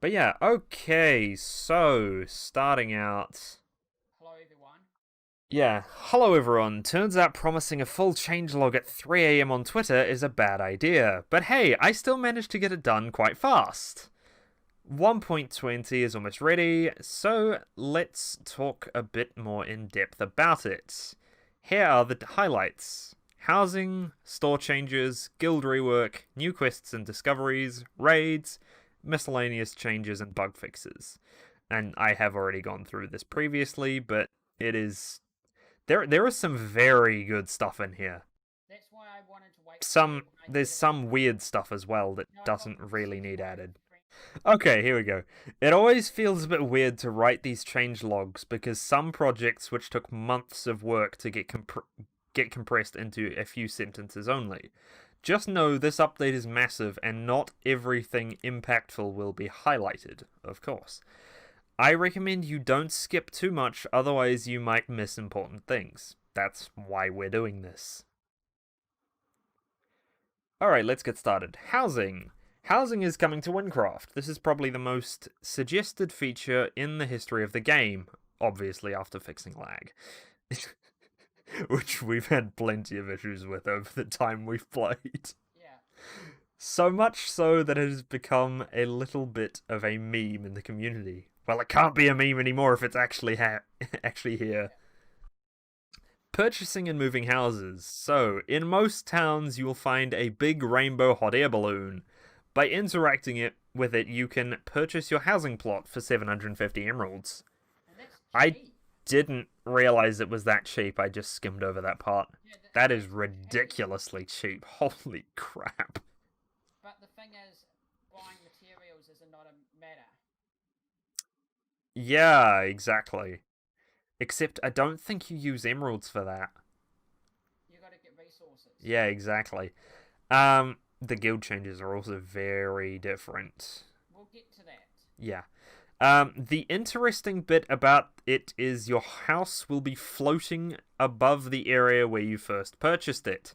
But yeah, okay, so starting out. Hello, everyone. Yeah, hello everyone. Turns out promising a full changelog at 3 a.m. on Twitter is a bad idea. But hey, I still managed to get it done quite fast. 1.20 is almost ready, so let's talk a bit more in depth about it. Here are the highlights: housing, store changes, guild rework, new quests and discoveries, raids, miscellaneous changes, and bug fixes. And I have already gone through this previously, but it is there is some very good stuff in here. That's why I wanted to wait for you Some when I there's said about some the weird stuff as well that No, I got doesn't the really receipts need for it. added. Okay, here we go. It always feels a bit weird to write these change logs because some projects which took months of work to get compressed into a few sentences only. Just know this update is massive and not everything impactful will be highlighted, of course. I recommend you don't skip too much, otherwise you might miss important things. That's why we're doing this. Alright, let's get started. Housing. Housing is coming to Wynncraft. This is probably the most suggested feature in the history of the game, obviously after fixing lag. Which we've had plenty of issues with over the time we've played. Yeah. So much so that it has become a little bit of a meme in the community. Well, it can't be a meme anymore if it's actually actually here. Purchasing and moving houses. So, in most towns, you will find a big rainbow hot air balloon. By interacting with it, you can purchase your housing plot for 750 emeralds. And that's I cheap. didn't realize it was that cheap. I just skimmed over that part. Yeah, That is that's ridiculously cheap. Holy crap. But the thing is, buying materials is not a matter. Yeah, exactly. Except I don't think you use emeralds for that. You got to get resources. Yeah, exactly. The guild changes are also very different. We'll get to that. Yeah. The interesting bit about it is your house will be floating above the area where you first purchased it.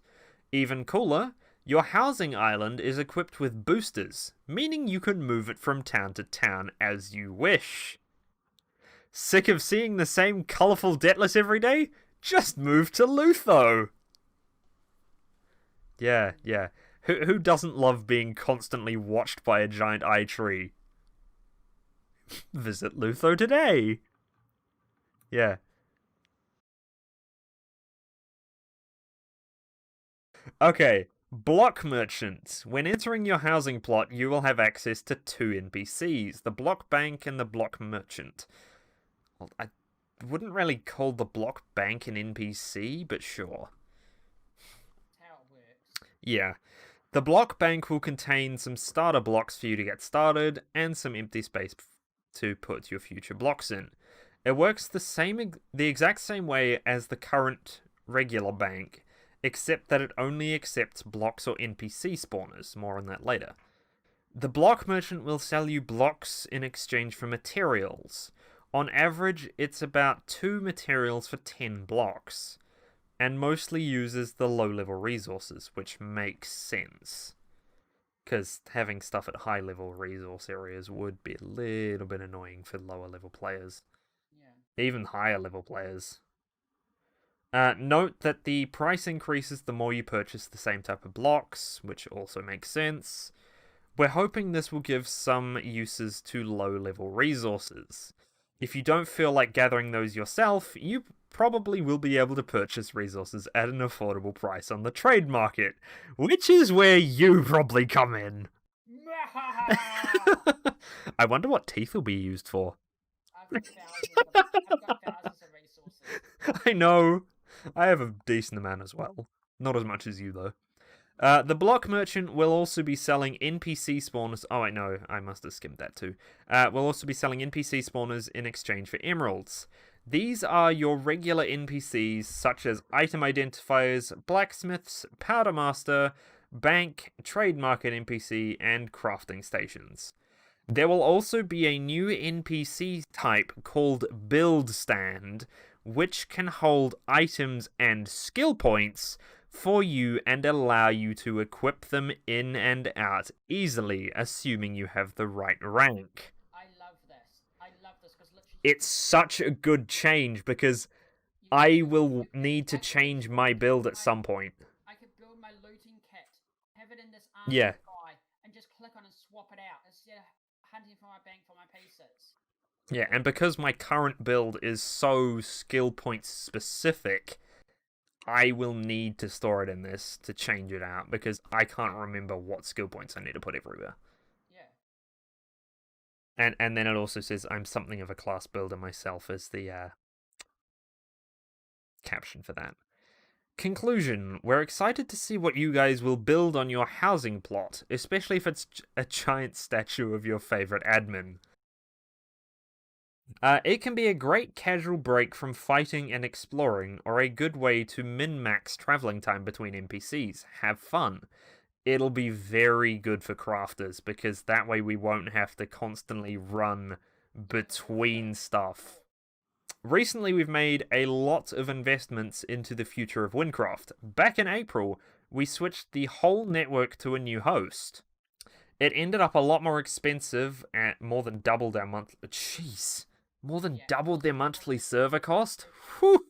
Even cooler, your housing island is equipped with boosters, meaning you can move it from town to town as you wish. Sick of seeing the same colourful Deathless every day? Just move to Lutho! Yeah. Who doesn't love being constantly watched by a giant eye tree? Visit Lutho today! Yeah. Okay, Block Merchant. When entering your housing plot, you will have access to two NPCs, the Block Bank and the Block Merchant. Well, I wouldn't really call the Block Bank an NPC, but sure. That's how it works. Yeah. The block bank will contain some starter blocks for you to get started and some empty space to put your future blocks in. It works the exact same way as the current regular bank, except that it only accepts blocks or NPC spawners. More on that later. The block merchant will sell you blocks in exchange for materials. On average, it's about 2 materials for 10 blocks, and mostly uses the low-level resources, which makes sense. Because having stuff at high-level resource areas would be a little bit annoying for lower-level players. Yeah. Even higher-level players. Note that the price increases the more you purchase the same type of blocks, which also makes sense. We're hoping this will give some uses to low-level resources. If you don't feel like gathering those yourself, you probably will be able to purchase resources at an affordable price on the trade market, which is where you probably come in. I wonder what teeth will be used for. I've got thousands of resources. I know. I have a decent amount as well. Not as much as you, though. The block merchant will also be selling NPC spawners. Oh, wait, no, I must have skimmed that too. Will also be selling NPC spawners in exchange for emeralds. These are your regular NPCs, such as item identifiers, blacksmiths, powder master, bank, trade market NPC, and crafting stations. There will also be a new NPC type called Build Stand, which can hold items and skill points for you and allow you to equip them in and out easily, assuming you have the right rank. I love this. I love this because literally. It's such a good change because I will need to change my build at some point. I could build my looting kit, have it in this Yeah. guy, and just click on and swap it out instead of hunting for my bank for my pieces. Yeah, and because my current build is so skill point specific, I will need to store it in this to change it out because I can't remember what skill points I need to put everywhere. Yeah. And then it also says I'm something of a class builder myself as the caption for that. Conclusion. We're excited to see what you guys will build on your housing plot, especially if it's a giant statue of your favorite admin. It can be a great casual break from fighting and exploring, or a good way to min-max traveling time between NPCs. Have fun. It'll be very good for crafters, because that way we won't have to constantly run between stuff. Recently, we've made a lot of investments into the future of Wynncraft. Back in April, we switched the whole network to a new host. It ended up a lot more expensive at more than doubled our monthly... Jeez. More than doubled their monthly server cost? Whew.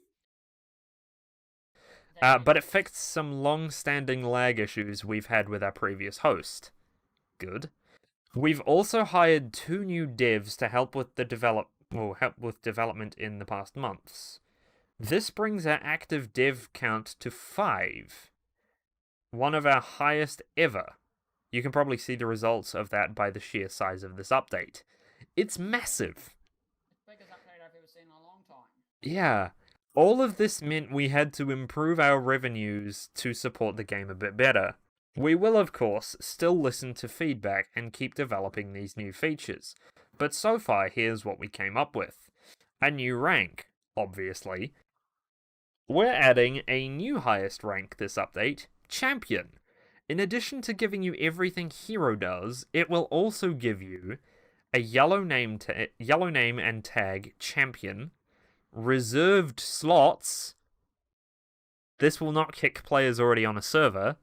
But it fixed some long-standing lag issues we've had with our previous host. Good. We've also hired 2 new devs to help with the development in the past months. This brings our active dev count to 5. One of our highest ever. You can probably see the results of that by the sheer size of this update. It's massive. Biggest update I've ever seen in a long time. Yeah. All of this meant we had to improve our revenues to support the game a bit better. We will, of course, still listen to feedback and keep developing these new features. But so far, here's what we came up with. A new rank, obviously. We're adding a new highest rank this update, Champion. In addition to giving you everything Hero does, it will also give you a yellow name and tag Champion, reserved slots. This will not kick players already on a server.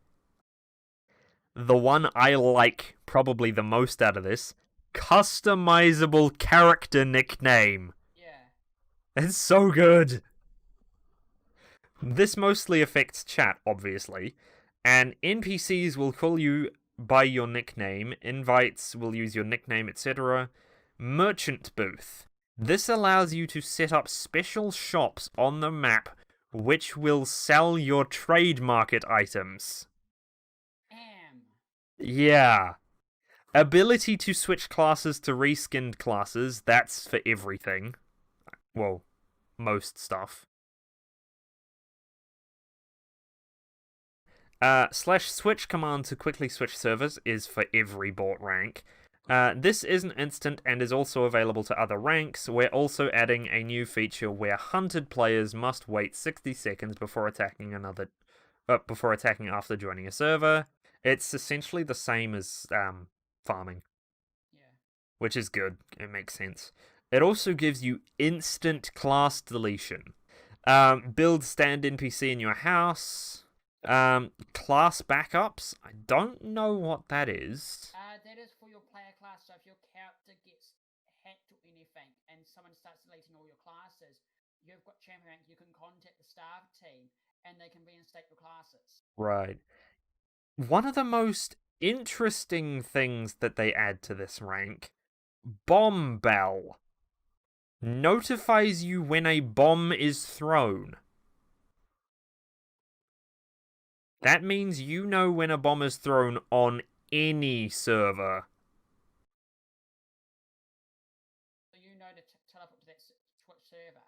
The one I like probably the most out of this, customizable character nickname. Yeah. It's so good. This mostly affects chat, obviously, and NPCs will call you by your nickname, invites will use your nickname, etc. Merchant booth. This allows you to set up special shops on the map which will sell your trade market items. Yeah. Ability to switch classes to reskinned classes, that's for everything. Well, most stuff. /switch command to quickly switch servers is for every bought rank. This isn't instant and is also available to other ranks. We're also adding a new feature where hunted players must wait 60 seconds before attacking after joining a server. It's essentially the same as farming. Yeah. Which is good. It makes sense. It also gives you instant class deletion. Build stand NPC in your house. Class backups. I don't know what that is. That is for your player class. So if your character gets hacked or anything and someone starts deleting all your classes, you've got champion rank. You can contact the staff team and they can reinstate your classes. Right. One of the most interesting things that they add to this rank, Bomb Bell. Notifies you when a bomb is thrown. That means you know when a bomb is thrown on any server. So you know to teleport to that Twitch server.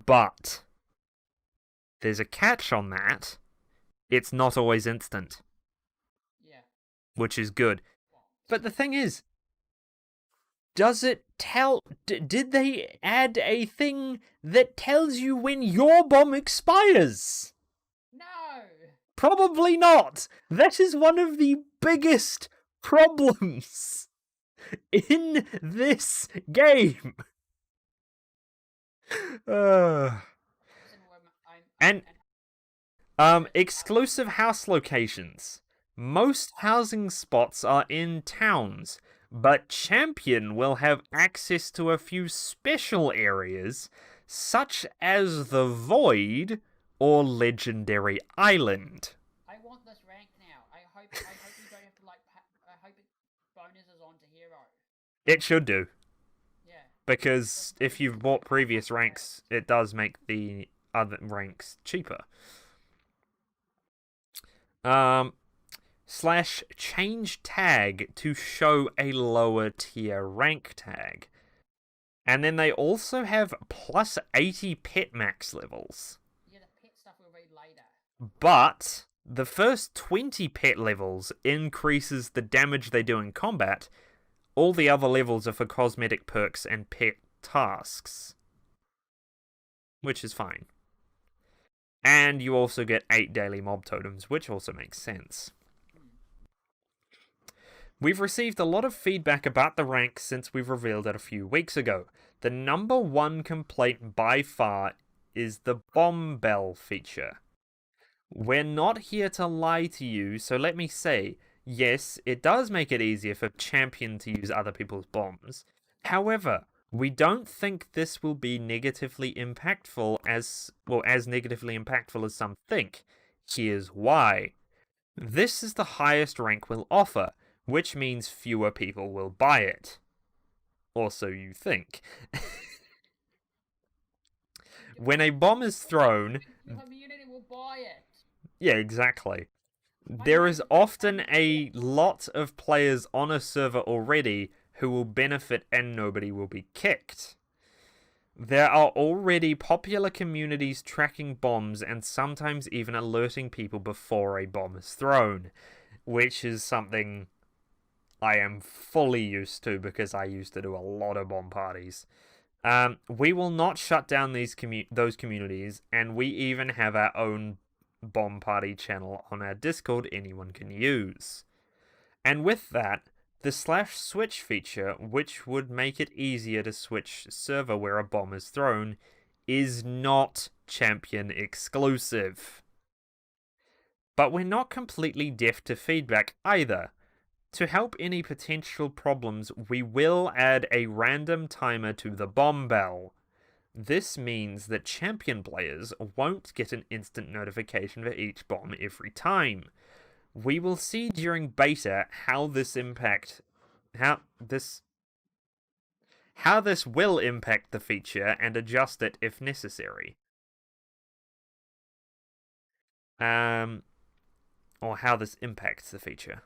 But there's a catch on that. It's not always instant. Yeah. Which is good. But the thing is, does it tell... Did they add a thing that tells you when your bomb expires? No! Probably not. That is one of the biggest problems in this game. And Exclusive house locations. Most housing spots are in towns, but Champion will have access to a few special areas, such as the Void or Legendary Island. I want this rank now. I hope you don't have to like. I hope it bonuses onto hero. It should do, Yeah. because if you've bought previous ranks, it does make the other ranks cheaper. Slash change tag to show a lower tier rank tag. And then they also have plus 80 pet max levels. Yeah, the pet stuff we'll read later. But the first 20 pet levels increases the damage they do in combat. All the other levels are for cosmetic perks and pet tasks, which is fine. And you also get 8 daily mob totems, which also makes sense. We've received a lot of feedback about the rank since we've revealed it a few weeks ago. The number one complaint by far is the bomb bell feature. We're not here to lie to you, so let me say, yes, it does make it easier for Champion to use other people's bombs. However, we don't think this will be negatively impactful as negatively impactful as some think. Here's why. This is the highest rank we'll offer, which means fewer people will buy it. Or so you think. When a bomb is thrown... The community will buy it. Yeah, exactly. There is often a lot of players on a server already who will benefit and nobody will be kicked. There are already popular communities tracking bombs and sometimes even alerting people before a bomb is thrown, which is something I am fully used to because I used to do a lot of bomb parties. We will not shut down those communities, and we even have our own bomb party channel on our Discord anyone can use. And with that, the /switch feature, which would make it easier to switch server where a bomb is thrown, is not Champion exclusive. But we're not completely deaf to feedback either. To help any potential problems, we will add a random timer to the bomb bell. This means that Champion players won't get an instant notification for each bomb every time. We will see during beta how this will impact the feature and adjust it if necessary. Or how this impacts the feature.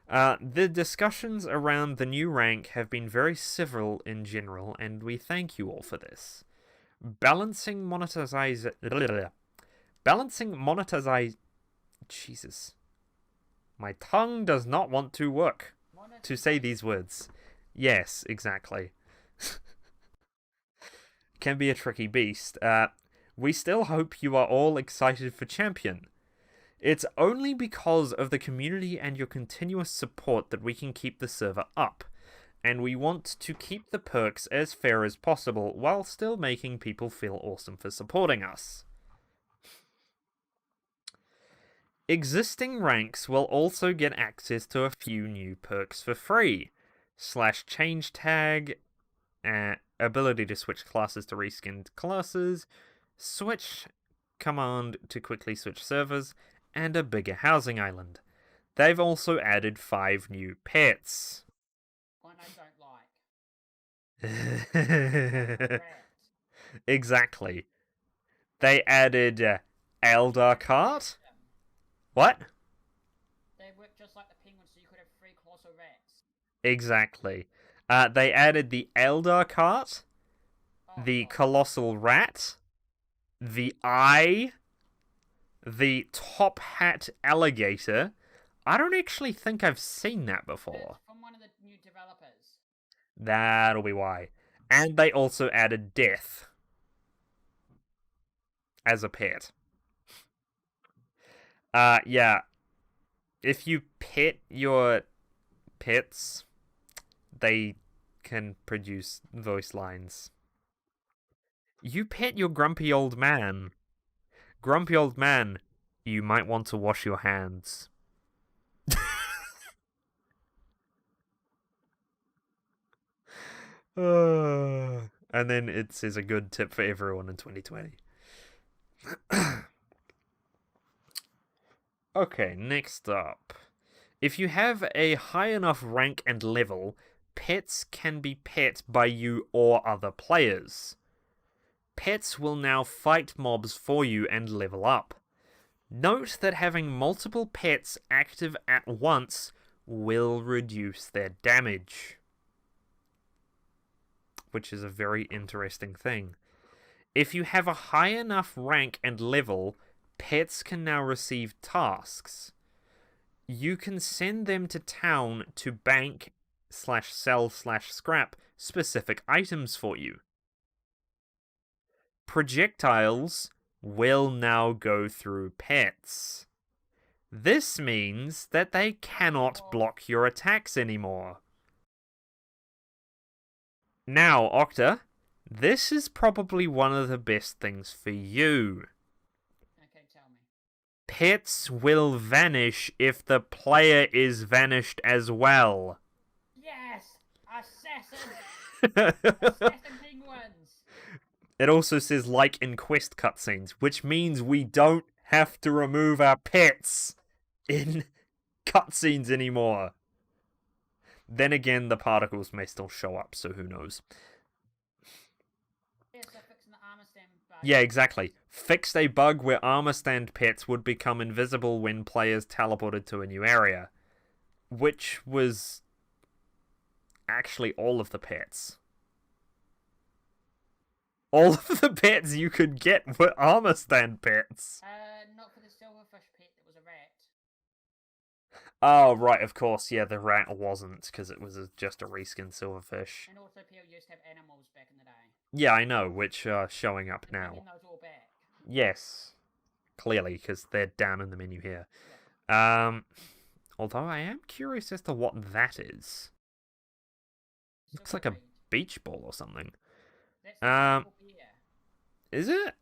The discussions around the new rank have been very civil in general, and we thank you all for this. Balancing monetization. Jesus. My tongue does not want to work to say these words. Yes, exactly. Can be a tricky beast. We still hope you are all excited for Champion. It's only because of the community and your continuous support that we can keep the server up, and we want to keep the perks as fair as possible while still making people feel awesome for supporting us. Existing ranks will also get access to a few new perks for free. /change tag, ability to switch classes to reskinned classes, switch command to quickly switch servers, and a bigger housing island. They've also added 5 new pets. One I don't like. Exactly. They added Eldar cart. What? They work just like the penguins, so you could have 3 colossal rats. Exactly. They added the Eldar cart, the colossal rat, the eye, the top hat alligator. I don't actually think I've seen that before. It's from one of the new developers. That'll be why. And they also added death as a pet. Yeah. If you pet your pets, they can produce voice lines. You pet your grumpy old man. Grumpy old man, You might want to wash your hands. And then it says a good tip for everyone in 2020. Okay, next up. If you have a high enough rank and level, pets can be pet by you or other players. Pets will now fight mobs for you and level up. Note that having multiple pets active at once will reduce their damage, which is a very interesting thing. If you have a high enough rank and level, pets can now receive tasks. You can send them to town to bank/sell/scrap specific items for you. Projectiles will now go through pets. This means that they cannot block your attacks anymore. Now, Octa, this is probably one of the best things for you. Okay, tell me. Pets will vanish if the player is vanished as well. Yes! Assassin! Assassin penguins! It also says like in quest cutscenes, which means we don't have to remove our pets in cutscenes anymore. Then again, the particles may still show up, so who knows. Yeah, so fixing the armor stand bug. Yeah, exactly. Fixed a bug where armor stand pets would become invisible when players teleported to a new area, which was actually all of the pets. All of the pets you could get were armor stand pets. Not for the silverfish pet that was a rat. Oh, right, of course, yeah, the rat wasn't, because it was just a reskin silverfish. And also people used to have animals back in the day. Yeah, I know, which are showing up They're now. bringing those all back. Yes, clearly, because they're down in the menu here. Yeah. Although I am curious as to what that is. Looks like a beach ball or something. That's the playful bear. Is it?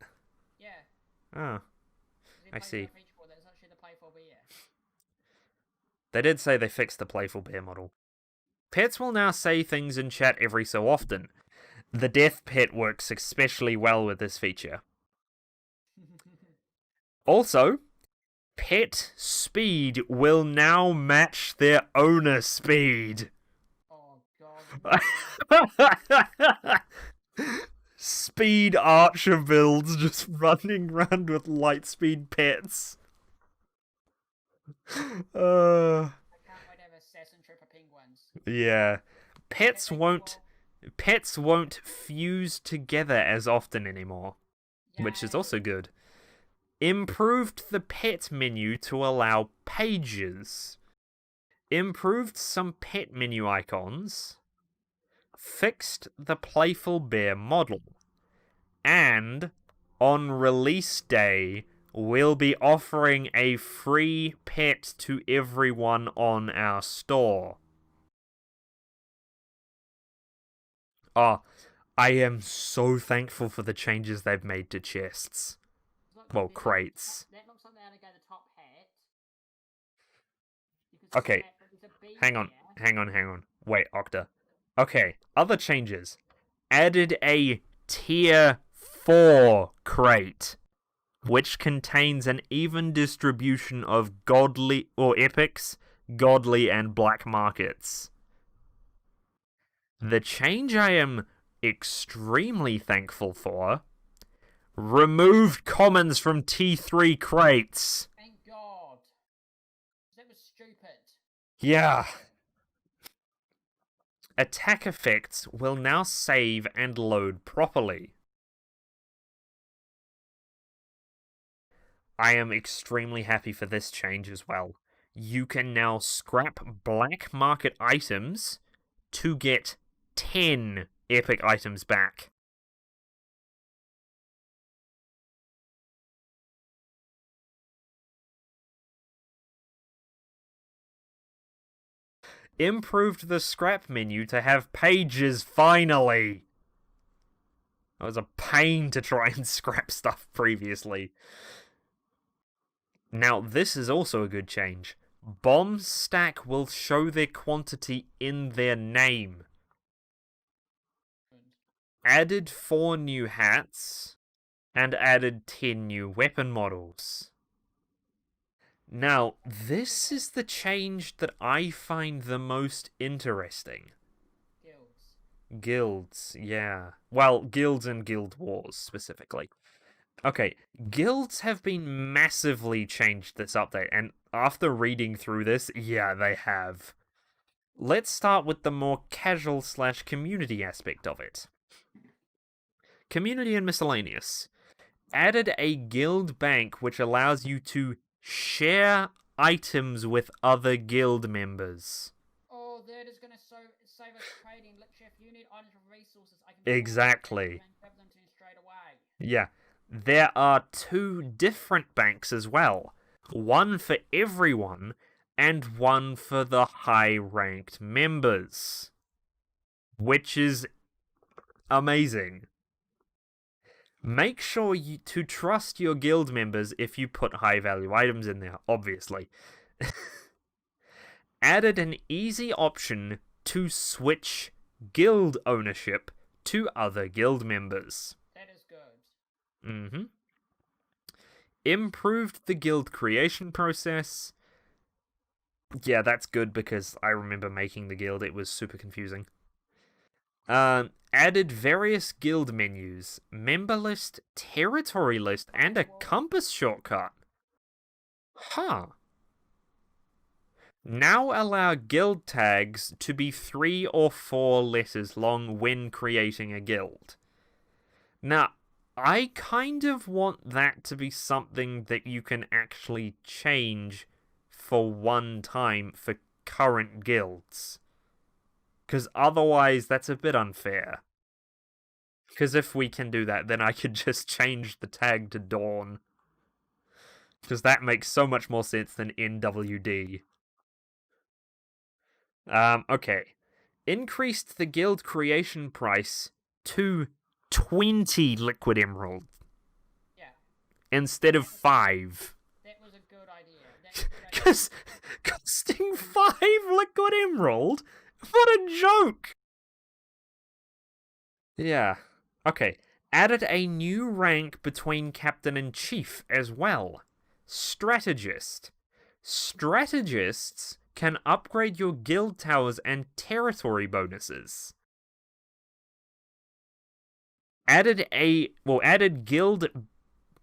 Yeah. Oh, I see. Beach ball, that's actually the playful bear. They did say they fixed the playful bear model. Pets will now say things in chat every so often. The death pet works especially well with this feature. Also, pet speed will now match their owner speed. Oh god. Speed archer builds just running around with lightspeed pets. I can't wait to have assassin trip of penguins. Yeah. Pets won't fuse together as often anymore, which is also good. Improved the pet menu to allow pages. Improved some pet menu icons. Fixed the playful bear model. And on release day, we'll be offering a free pet to everyone on our store. Oh, I am so thankful for the changes they've made to chests. Well, crates. That looks like they're going to go the top hat. Okay, hang on. Wait, Octa. Okay, other changes. Added a tier 4 crate, which contains an even distribution of godly or epics, godly, and black markets. The change I am extremely thankful for: removed commons from T3 crates. Thank God. That was stupid. Yeah. Attack effects will now save and load properly. I am extremely happy for this change as well. You can now scrap black market items to get 10 epic items back. Improved the scrap menu to have pages finally. It was a pain to try and scrap stuff previously. Now, this is also a good change. Bombs stack will show their quantity in their name. Good. Added 4 new hats, and added 10 new weapon models. Now, this is the change that I find the most interesting. Guilds, yeah. Well, guilds and guild wars, specifically. Okay, guilds have been massively changed this update, and after reading through this, yeah, they have. Let's start with the more casual / community aspect of it. Community and miscellaneous. Added a guild bank which allows you to share items with other guild members. Oh, that is going to save us trading. Literally, if you need items or resources, I can Exactly. and grab them to you straight away. Yeah. There are 2 different banks as well. One for everyone, and one for the high-ranked members. Which is amazing. Make sure to trust your guild members if you put high-value items in there, obviously. Added an easy option to switch guild ownership to other guild members. That is good. Mm-hmm. Improved the guild creation process. Yeah, that's good because I remember making the guild. It was super confusing. Added various guild menus, member list, territory list, and a compass shortcut. Huh. Now allow guild tags to be 3 or 4 letters long when creating a guild. Now, I kind of want that to be something that you can actually change for one time for current guilds. Because otherwise, that's a bit unfair. Because if we can do that, then I could just change the tag to Dawn. Because that makes so much more sense than NWD. Okay. Increased the guild creation price to 20 liquid emerald. Yeah. Instead of 5. That was a good idea. Because costing 5 liquid emerald? What a joke! Yeah. Okay. Added a new rank between Captain and Chief as well. Strategist. Strategists can upgrade your guild towers and territory bonuses. Added guild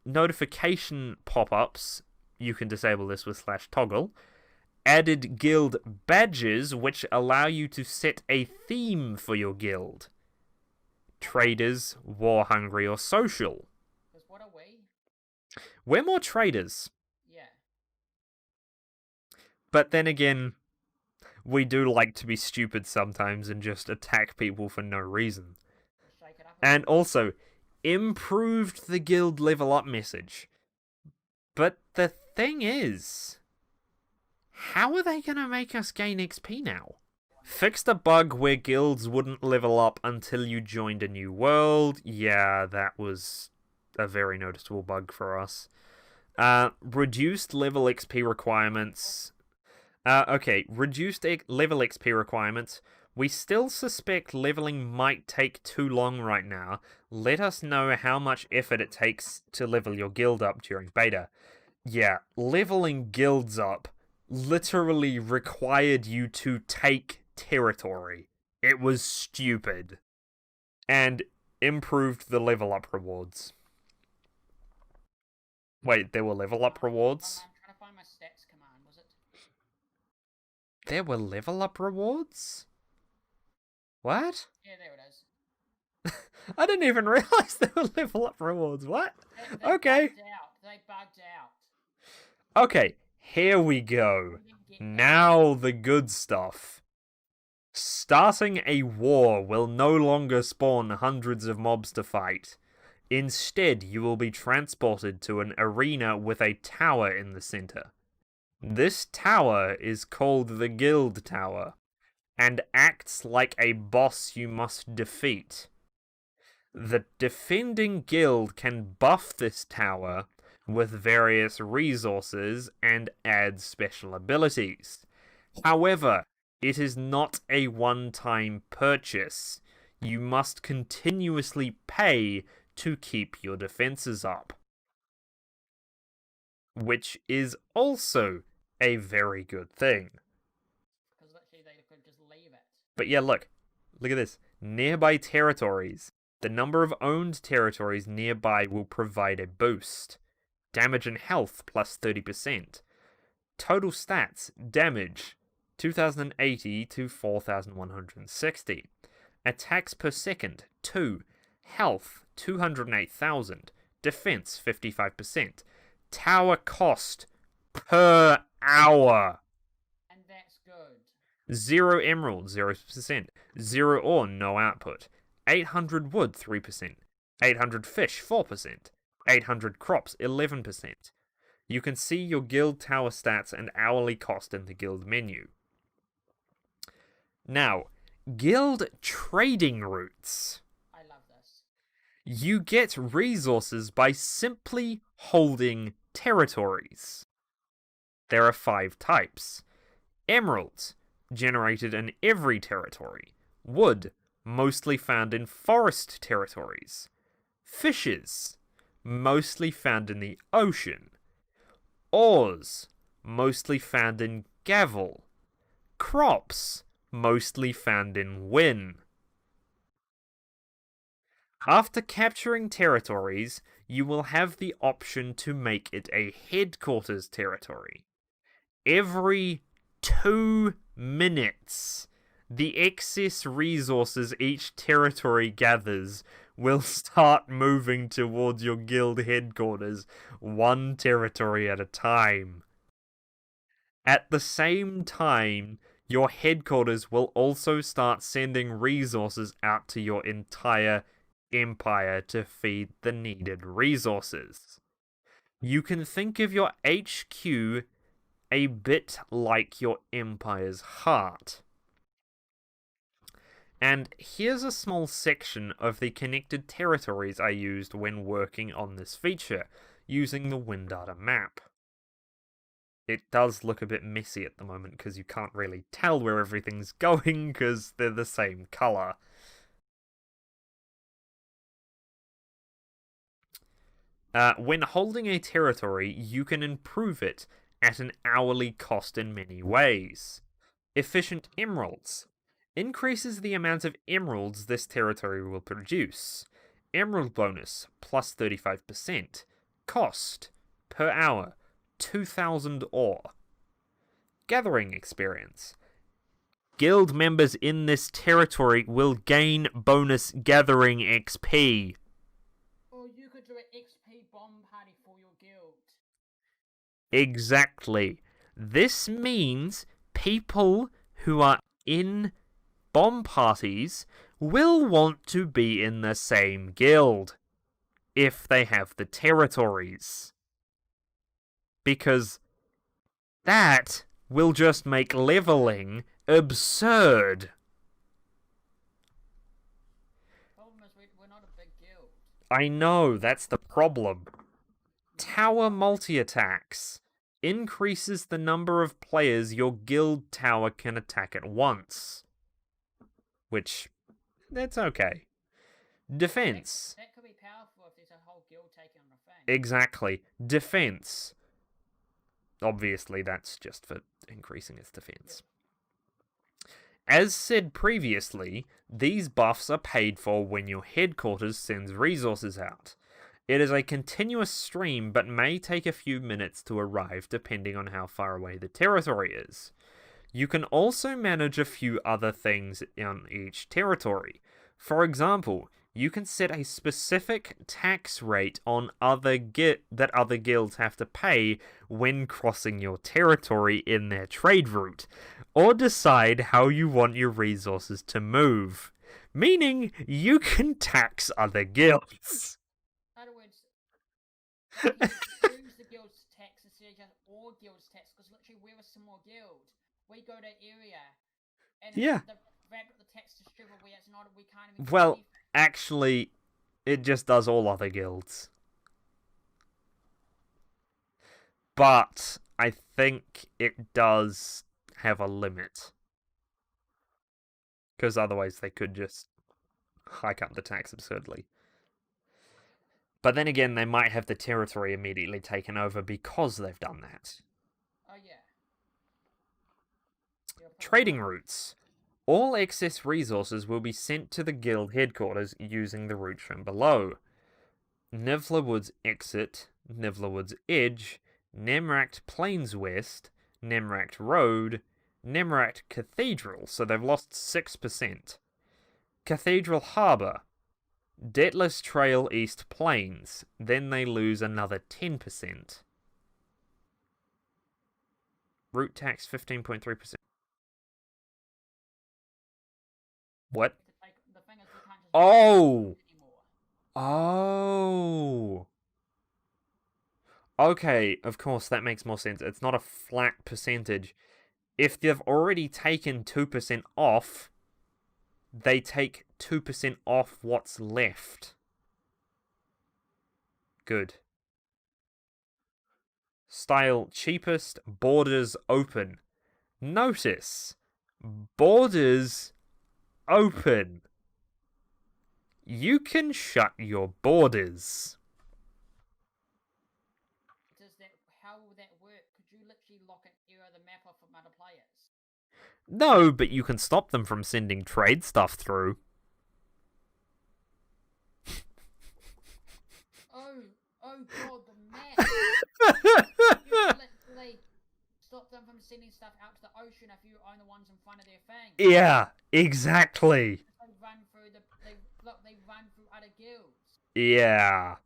notification pop-ups. You can disable this with /toggle. Added guild badges, which allow you to set a theme for your guild. Traders, war hungry, or social. Because what are we? We're more traders. Yeah. But then again, we do like to be stupid sometimes and just attack people for no reason. Shake it up. And also, improved the guild level up message. But the thing is, how are they gonna make us gain XP now? Fixed a bug where guilds wouldn't level up until you joined a new world. Yeah, that was a very noticeable bug for us. Reduced level XP requirements. Reduced level XP requirements. We still suspect leveling might take too long right now. Let us know how much effort it takes to level your guild up during beta. Yeah, leveling guilds up literally required you to take territory. It was stupid. And improved the level up rewards. Wait, there were level up rewards? I'm trying to find my stats command, was it? There were level up rewards? What? Yeah, there it is. I didn't even realize there were level up rewards. What? Okay. They bugged out. Okay, here we go. Now the good stuff. Starting a war will no longer spawn hundreds of mobs to fight. Instead, you will be transported to an arena with a tower in the center. This tower is called the Guild Tower, and acts like a boss you must defeat. The defending guild can buff this tower with various resources and adds special abilities. However, it is not a one-time purchase. You must continuously pay to keep your defenses up, which is also a very good thing. Because literally they could just leave it. But yeah, look at this. Nearby territories. The number of owned territories nearby will provide a boost. Damage and health plus 30%. Total stats, damage 2080 to 4160. Attacks per second, 2. Health, 208,000. Defense, 55%. Tower cost per hour. And that's good. 0 emerald, 0%. 0 ore, no output. 800 wood, 3%. 800 fish, 4%. 800 crops, 11%. You can see your guild tower stats and hourly cost in the guild menu. Now, guild trading routes. I love this. You get resources by simply holding territories. There are 5 types. Emeralds, generated in every territory. Wood, mostly found in forest territories. Fishes, mostly found in the ocean. Ores, mostly found in Gavel. Crops, mostly found in Wynn. After capturing territories, you will have the option to make it a headquarters territory. Every 2 minutes, the excess resources each territory gathers will start moving towards your guild headquarters, one territory at a time. At the same time, your headquarters will also start sending resources out to your entire empire to feed the needed resources. You can think of your HQ a bit like your empire's heart. And here's a small section of the connected territories I used when working on this feature, using the WinData map. It does look a bit messy at the moment because you can't really tell where everything's going because they're the same color. When holding a territory, you can improve it at an hourly cost in many ways. Efficient emeralds. Increases the amount of emeralds this territory will produce. Emerald bonus, plus 35%. Cost, per hour, 2,000 ore. Gathering experience. Guild members in this territory will gain bonus gathering XP. Or you could do an XP bomb party for your guild. Exactly. This means people who are in bomb parties will want to be in the same guild if they have the territories. Because that will just make leveling absurd. Problem is, we're not a big guild. I know, that's the problem. Tower multi-attacks increases the number of players your guild tower can attack at once. Which, that's okay. Defense. That could be powerful if there's a whole guild taking on a thing. Exactly. Defense. Obviously, that's just for increasing its defense. As said previously, these buffs are paid for when your headquarters sends resources out. It is a continuous stream, but may take a few minutes to arrive depending on how far away the territory is. You can also manage a few other things on each territory. For example, you can set a specific tax rate on that other guilds have to pay when crossing your territory in their trade route, or decide how you want your resources to move, meaning you can tax other guilds. In other words, use the guild's tax instead of just all guilds' tax, because literally we're a small guild. We go to area, and Yeah. the tax distributor, we can't even. Well, actually, it just does all other guilds. but I think it does have a limit. Because otherwise they could just hike up the tax absurdly. But then again, they might have the territory immediately taken over because they've done that. Oh, yeah. Trading routes. All excess resources will be sent to the guild headquarters using the route shown below. Nivlerwood's Exit, Nivlerwood's Edge, Nemract Plains West, Nemract Road, Nemract Cathedral, so they've lost 6%. Cathedral Harbour, Deathless Trail East Plains, then they lose another 10%. Route tax 15.3%. What? The thing is, we can't just Oh! anymore. Oh! Okay, of course, that makes more sense. It's not a flat percentage. If they've already taken 2% off, they take 2% off what's left. Good. Style cheapest, borders open. Notice, borders open. You can shut your borders. How will that work? Could you literally lock an area of the map off from other players? No, but you can stop them from sending trade stuff through. Oh god, the map! You can literally stop them from sending stuff out to the ocean if you own the ones in front of their thing. Yeah, exactly. They run through other guilds. Yeah.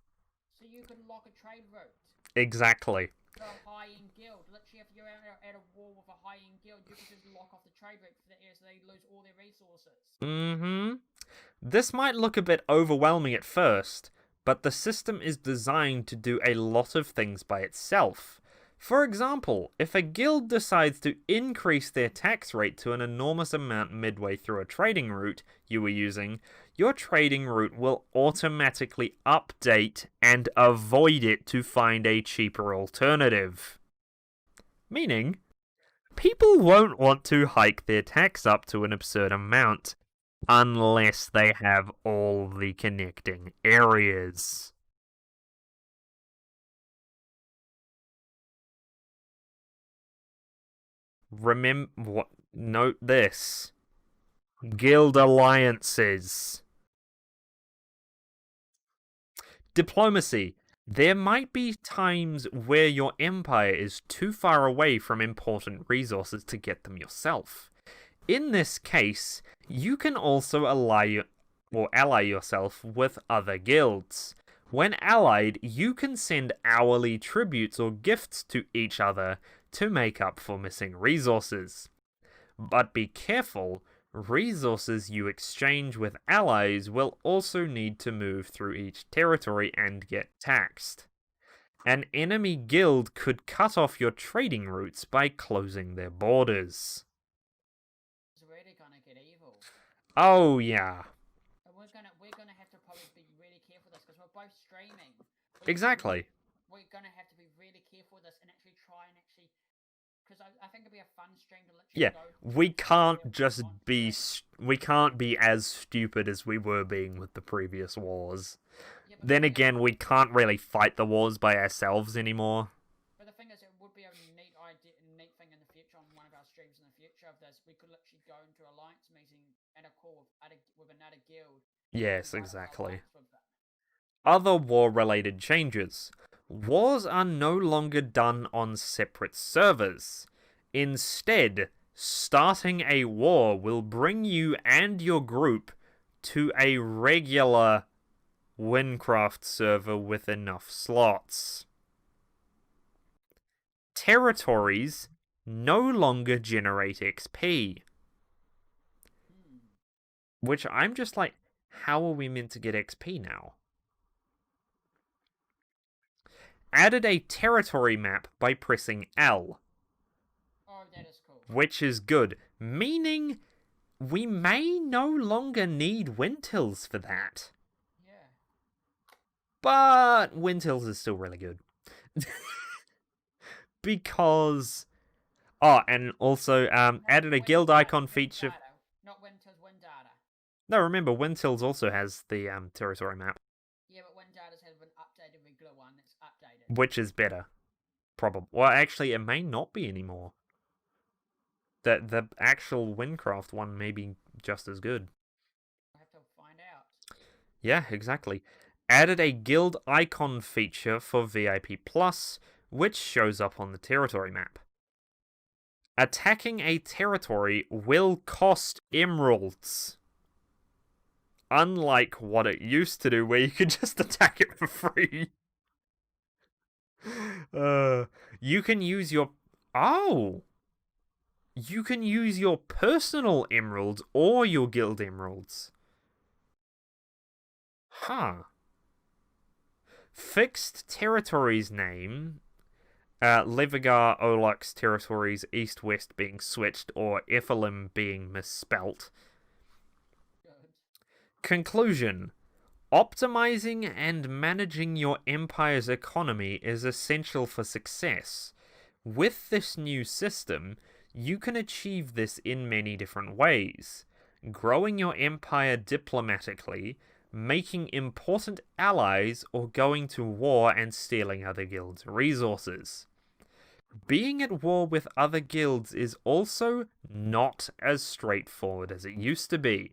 So you can lock a trade route. Exactly. To a high-end guild. Literally, if you're at a war with a high-end guild, you can just lock off the trade route for the area so they lose all their resources. Mm-hmm. This might look a bit overwhelming at first, but the system is designed to do a lot of things by itself. For example, if a guild decides to increase their tax rate to an enormous amount midway through a trading route you were using, your trading route will automatically update and avoid it to find a cheaper alternative. Meaning, people won't want to hike their tax up to an absurd amount unless they have all the connecting areas. Note this. Guild alliances. Diplomacy. There might be times where your empire is too far away from important resources to get them yourself. In this case, you can also ally yourself with other guilds. When allied, you can send hourly tributes or gifts to each other to make up for missing resources. But be careful, resources you exchange with allies will also need to move through each territory and get taxed. An enemy guild could cut off your trading routes by closing their borders. It's really gonna get evil. Oh, yeah. We're gonna have to probably be really careful with this because we're both streaming. Exactly. We're gonna have to be really careful with this and actually try and because I think it'd be a fun stream to literally we can't be as stupid as we were being with the previous wars. Yeah, then again, we can't really fight the wars by ourselves anymore. But the thing is, it would be a neat idea, neat thing in the future on one of our streams in the future of this. We could literally go into alliance meeting and a call with another guild. Yes, exactly. Other war-related changes. Wars are no longer done on separate servers. Instead, starting a war will bring you and your group to a regular Wynncraft server with enough slots. Territories no longer generate XP. Which I'm just like, how are we meant to get XP now? Added a territory map by pressing L. Oh, that is cool. Which is good, meaning we may no longer need Windhills for that. Yeah. But Windhills is still really good. because... Oh, and also added a guild icon feature... Not Wintil's Windata. No, remember, Wyntil's also has the territory map. Yeah, but Windata's has an updated regular one that's updated. Which is better. Probably. Well, actually, it may not be anymore. The actual Wynncraft one may be just as good. I have to find out. Yeah, exactly. Added a guild icon feature for VIP Plus, which shows up on the territory map. Attacking a territory will cost emeralds. Unlike what it used to do, where you could just attack it for free. You can use your... Oh! You can use your personal emeralds or your guild emeralds. Huh. Fixed territories name... Levigar Olux territories east-west being switched, or Ephelim being misspelt. Good. Conclusion. Optimizing and managing your empire's economy is essential for success. With this new system, you can achieve this in many different ways. Growing your empire diplomatically, making important allies, or going to war and stealing other guilds' resources. Being at war with other guilds is also not as straightforward as it used to be.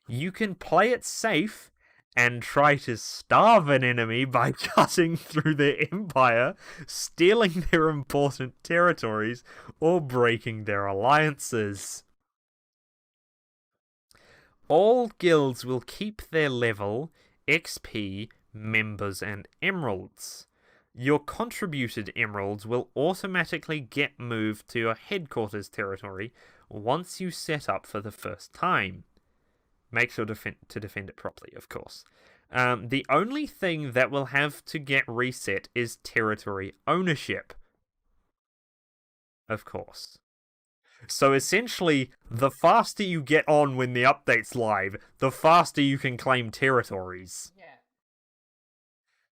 You can play it safe and try to starve an enemy by cutting through their empire, stealing their important territories, or breaking their alliances. All guilds will keep their level, XP, members, and emeralds. Your contributed emeralds will automatically get moved to your headquarters territory once you set up for the first time. Make sure to defend it properly, of course. The only thing that will have to get reset is territory ownership. Of course. So essentially, the faster you get on when the update's live, the faster you can claim territories. Yeah.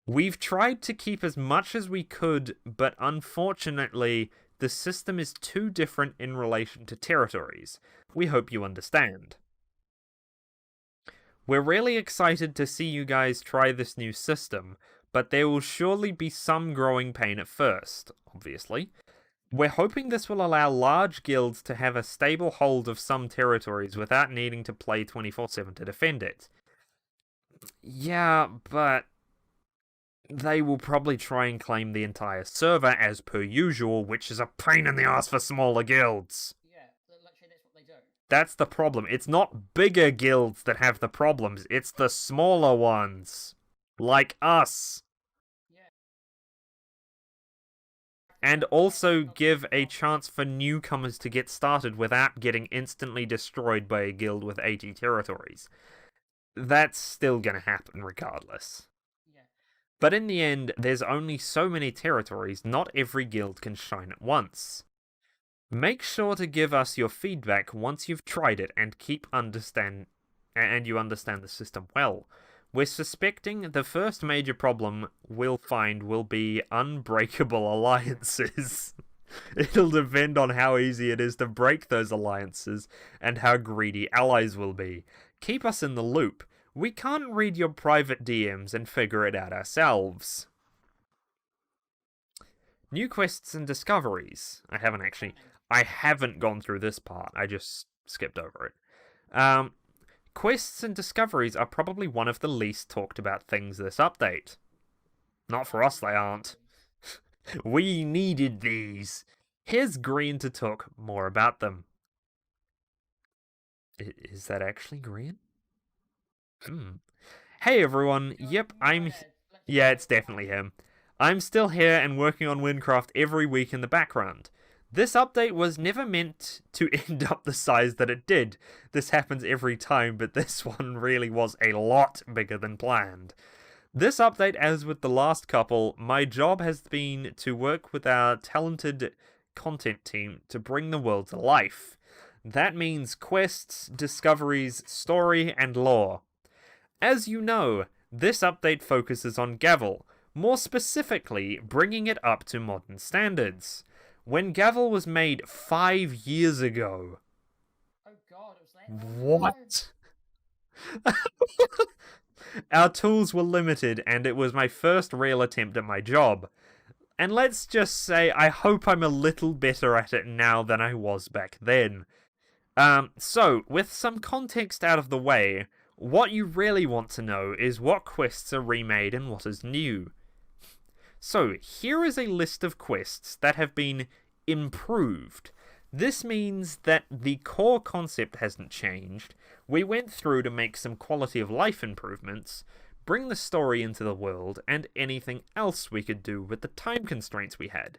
We've tried to keep as much as we could, but unfortunately, the system is too different in relation to territories. We hope you understand. We're really excited to see you guys try this new system, but there will surely be some growing pain at first, obviously. We're hoping this will allow large guilds to have a stable hold of some territories without needing to play 24/7 to defend it. Yeah, but they will probably try and claim the entire server as per usual, which is a pain in the ass for smaller guilds. Yeah, literally that's what they do. That's the problem. It's not bigger guilds that have the problems, it's the smaller ones. Like us. Yeah. And also give a chance for newcomers to get started without getting instantly destroyed by a guild with 80 territories. That's still gonna happen regardless. Yeah. But in the end, there's only so many territories, not every guild can shine at once. Make sure to give us your feedback once you've tried it and you understand the system well. We're suspecting the first major problem we'll find will be unbreakable alliances. It'll depend on how easy it is to break those alliances and how greedy allies will be. Keep us in the loop. We can't read your private DMs and figure it out ourselves. New quests and discoveries. I haven't gone through this part. I just skipped over it. Quests and discoveries are probably one of the least talked about things this update. Not for us, they aren't. We needed these. Here's Green to talk more about them. Is that actually Green? Hey everyone, yep, yeah, it's definitely him. I'm still here and working on Wynncraft every week in the background. This update was never meant to end up the size that it did. This happens every time, but this one really was a lot bigger than planned. This update, as with the last couple, my job has been to work with our talented content team to bring the world to life. That means quests, discoveries, story, and lore. As you know, this update focuses on Gavel. More specifically, bringing it up to modern standards. When Gavel was made 5 years ago. Oh god, it was that long ago? What? Our tools were limited, and it was my first real attempt at my job. And let's just say, I hope I'm a little better at it now than I was back then. So, with some context out of the way, what you really want to know is what quests are remade and what is new. So, here is a list of quests that have been improved. This means that the core concept hasn't changed. We went through to make some quality of life improvements, bring the story into the world, and anything else we could do with the time constraints we had.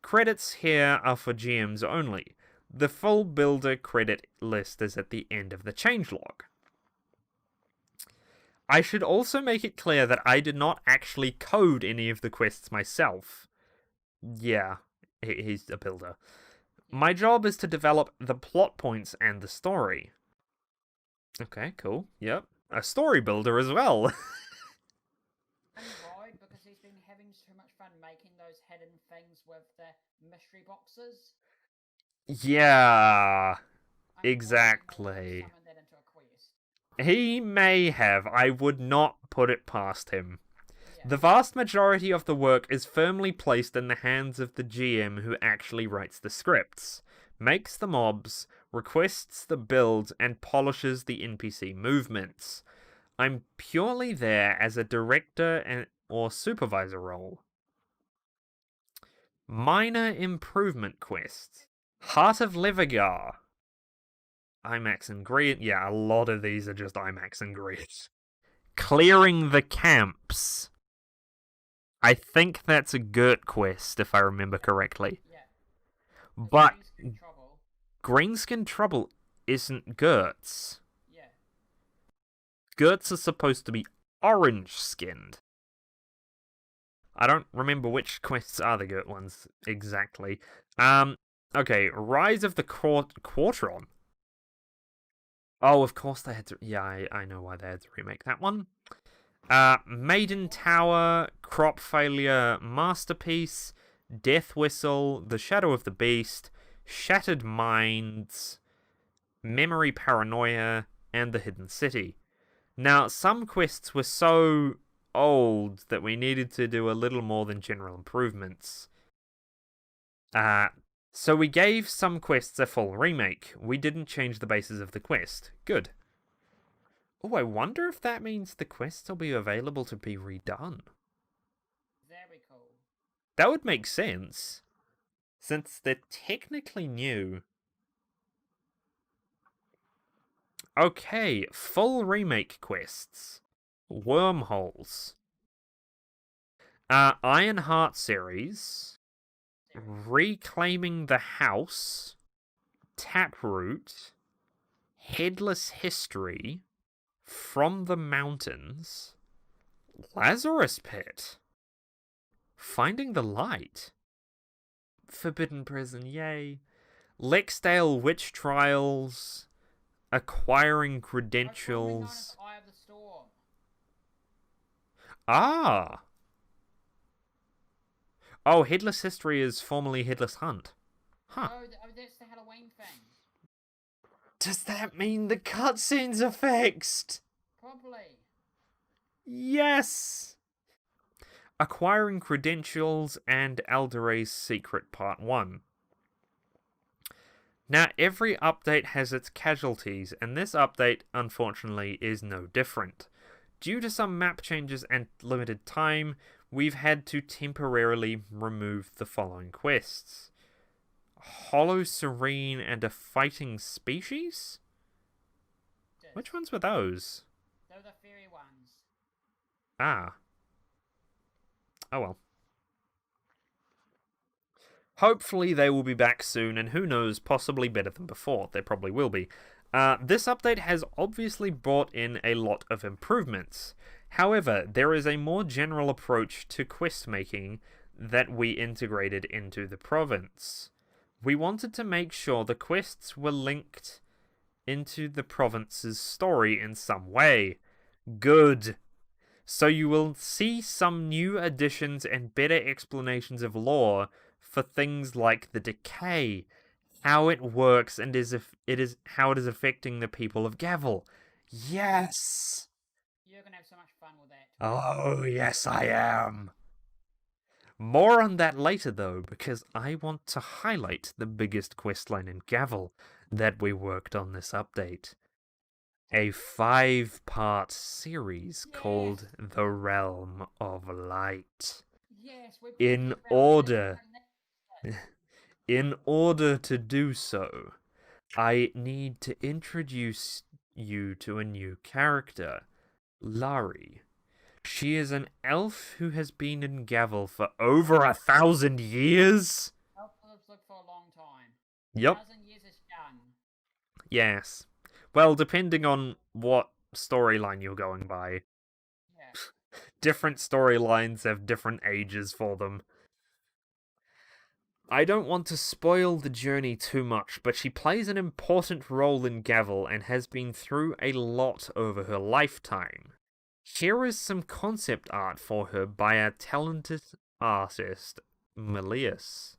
Credits here are for GMs only. The full builder credit list is at the end of the changelog. I should also make it clear that I did not actually code any of the quests myself. Yeah, he's a builder. My job is to develop the plot points and the story. Okay, cool. Yep. A story builder as well. I'm worried because he's been having so much fun making those hidden things with the mystery boxes. Yeah, I'm exactly. worried he might have summoned that into a quest. He may have. I would not put it past him. Yeah. The vast majority of the work is firmly placed in the hands of the GM who actually writes the scripts, makes the mobs, requests the builds, and polishes the NPC movements. I'm purely there as a director or supervisor role. Minor improvement quests. Heart of Levigar. IMAX and Grit. Yeah, a lot of these are just IMAX and Grit. Clearing the camps. I think that's a Gert quest, if I remember correctly. Yeah. But Greenskin Trouble. Greenskin Trouble isn't Gert's. Yeah. Gert's are supposed to be orange-skinned. I don't remember which quests are the Gert ones exactly. Okay, Rise of the Quartron. Oh, of course they had to... Yeah, I know why they had to remake that one. Maiden Tower, Crop Failure, Masterpiece, Death Whistle, The Shadow of the Beast, Shattered Minds, Memory Paranoia, and The Hidden City. Now, some quests were so old that we needed to do a little more than general improvements. So we gave some quests a full remake. We didn't change the basis of the quest. Good. Oh, I wonder if that means the quests will be available to be redone. Very cool. That would make sense, since they're technically new. Okay, full remake quests. Wormholes. Ironheart series. Reclaiming the House. Taproot. Headless History. From the Mountains. Lazarus Pit. Finding the Light. Forbidden Prison, yay. Lexdale Witch Trials. Acquiring Credentials. Eye of the Storm. Ah! Oh, Headless History is formerly Headless Hunt. Huh. Oh, that's the Halloween thing. Does that mean the cutscenes are fixed? Probably. Yes! Acquiring Credentials and Alderay's Secret Part 1. Now, every update has its casualties, and this update, unfortunately, is no different. Due to some map changes and limited time, we've had to temporarily remove the following quests. Hollow Serene and a Fighting Species? Which ones were those? Those are fairy ones. Ah. Oh well. Hopefully they will be back soon, and who knows, possibly better than before. They probably will be. This update has obviously brought in a lot of improvements. However, there is a more general approach to quest making that we integrated into the province. We wanted to make sure the quests were linked into the province's story in some way. Good. So you will see some new additions and better explanations of lore for things like the decay, how it works, and how it is affecting the people of Gavel. Yes! You're gonna have so much fun with that. Oh, yes, I am. More on that later, though, because I want to highlight the biggest questline in Gavel that we worked on this update. A 5-part series called The Realm of Light. Yes, we In about order, that. in order to do so, I need to introduce you to a new character, Lari. She is an elf who has been in Gavel for over 1,000 years. Elves look for a long time. Yep. 1,000 years is young. Yes. Well, depending on what storyline you're going by. Yeah. Different storylines have different ages for them. I don't want to spoil the journey too much, but she plays an important role in Gavel and has been through a lot over her lifetime. Here is some concept art for her by a talented artist, Milius.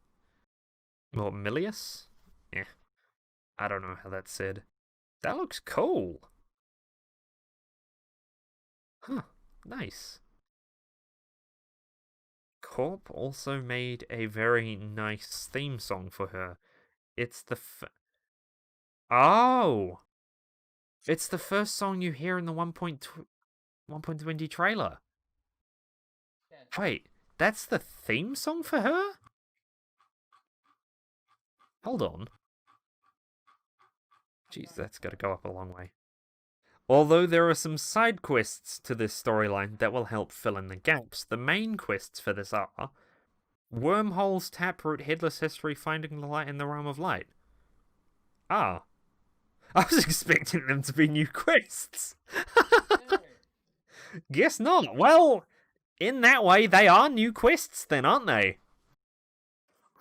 Or Milius? Yeah, I don't know how that's said. That looks cool. Huh, nice. Corp also made a very nice theme song for her. It's the Oh! It's the first song you hear in the 1.20 trailer. Yeah. Wait, that's the theme song for her? Hold on. Jeez, that's gotta go up a long way. Although there are some side quests to this storyline that will help fill in the gaps, the main quests for this are Wormholes, Taproot, Headless History, Finding the Light in the Realm of Light. Ah. I was expecting them to be new quests. Guess not. Well, in that way, they are new quests then, aren't they?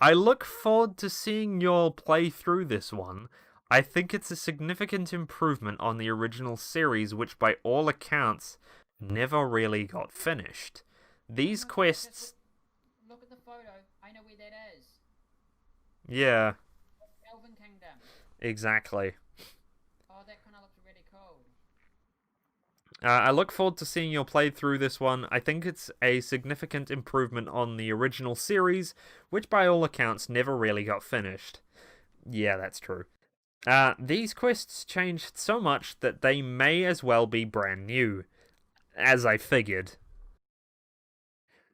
I look forward to seeing you all play through this one. I think it's a significant improvement on the original series, which by all accounts never really got finished. These quests... Look at the photo. I know where that is. Yeah. Elven Kingdom. Exactly. Oh, that kind of looks really cool. I look forward to seeing your play through this one. I think it's a significant improvement on the original series, which by all accounts never really got finished. Yeah, that's true. These quests changed so much that they may as well be brand new, as I figured.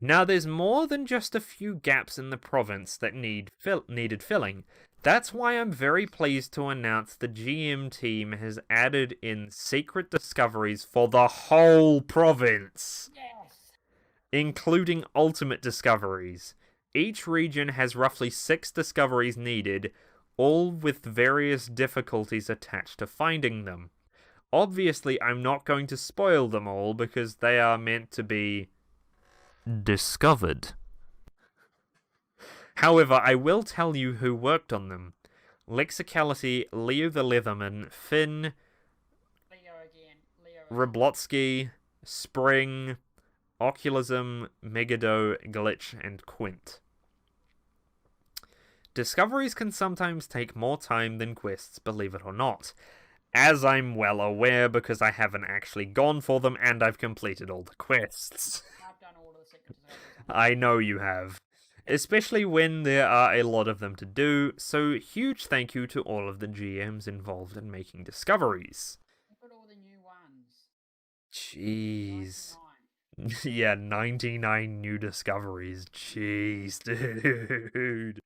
Now, there's more than just a few gaps in the province that needed filling. That's why I'm very pleased to announce the GM team has added in secret discoveries for the whole province. Yes! Including ultimate discoveries. Each region has roughly 6 discoveries needed, all with various difficulties attached to finding them. Obviously, I'm not going to spoil them all because they are meant to be discovered. However, I will tell you who worked on them. Lexicality, Leo the Leatherman, Finn, Rablotsky, Spring, Oculism, Megado, Glitch, and Quint. Discoveries can sometimes take more time than quests, believe it or not. As I'm well aware because I haven't actually gone for them and I've completed all the quests. I've done all of the secret discoveries. I know you have. Especially when there are a lot of them to do, so huge thank you to all of the GMs involved in making discoveries. Look at all the new ones. Jeez. 99. Yeah, 99 new discoveries. Jeez, dude.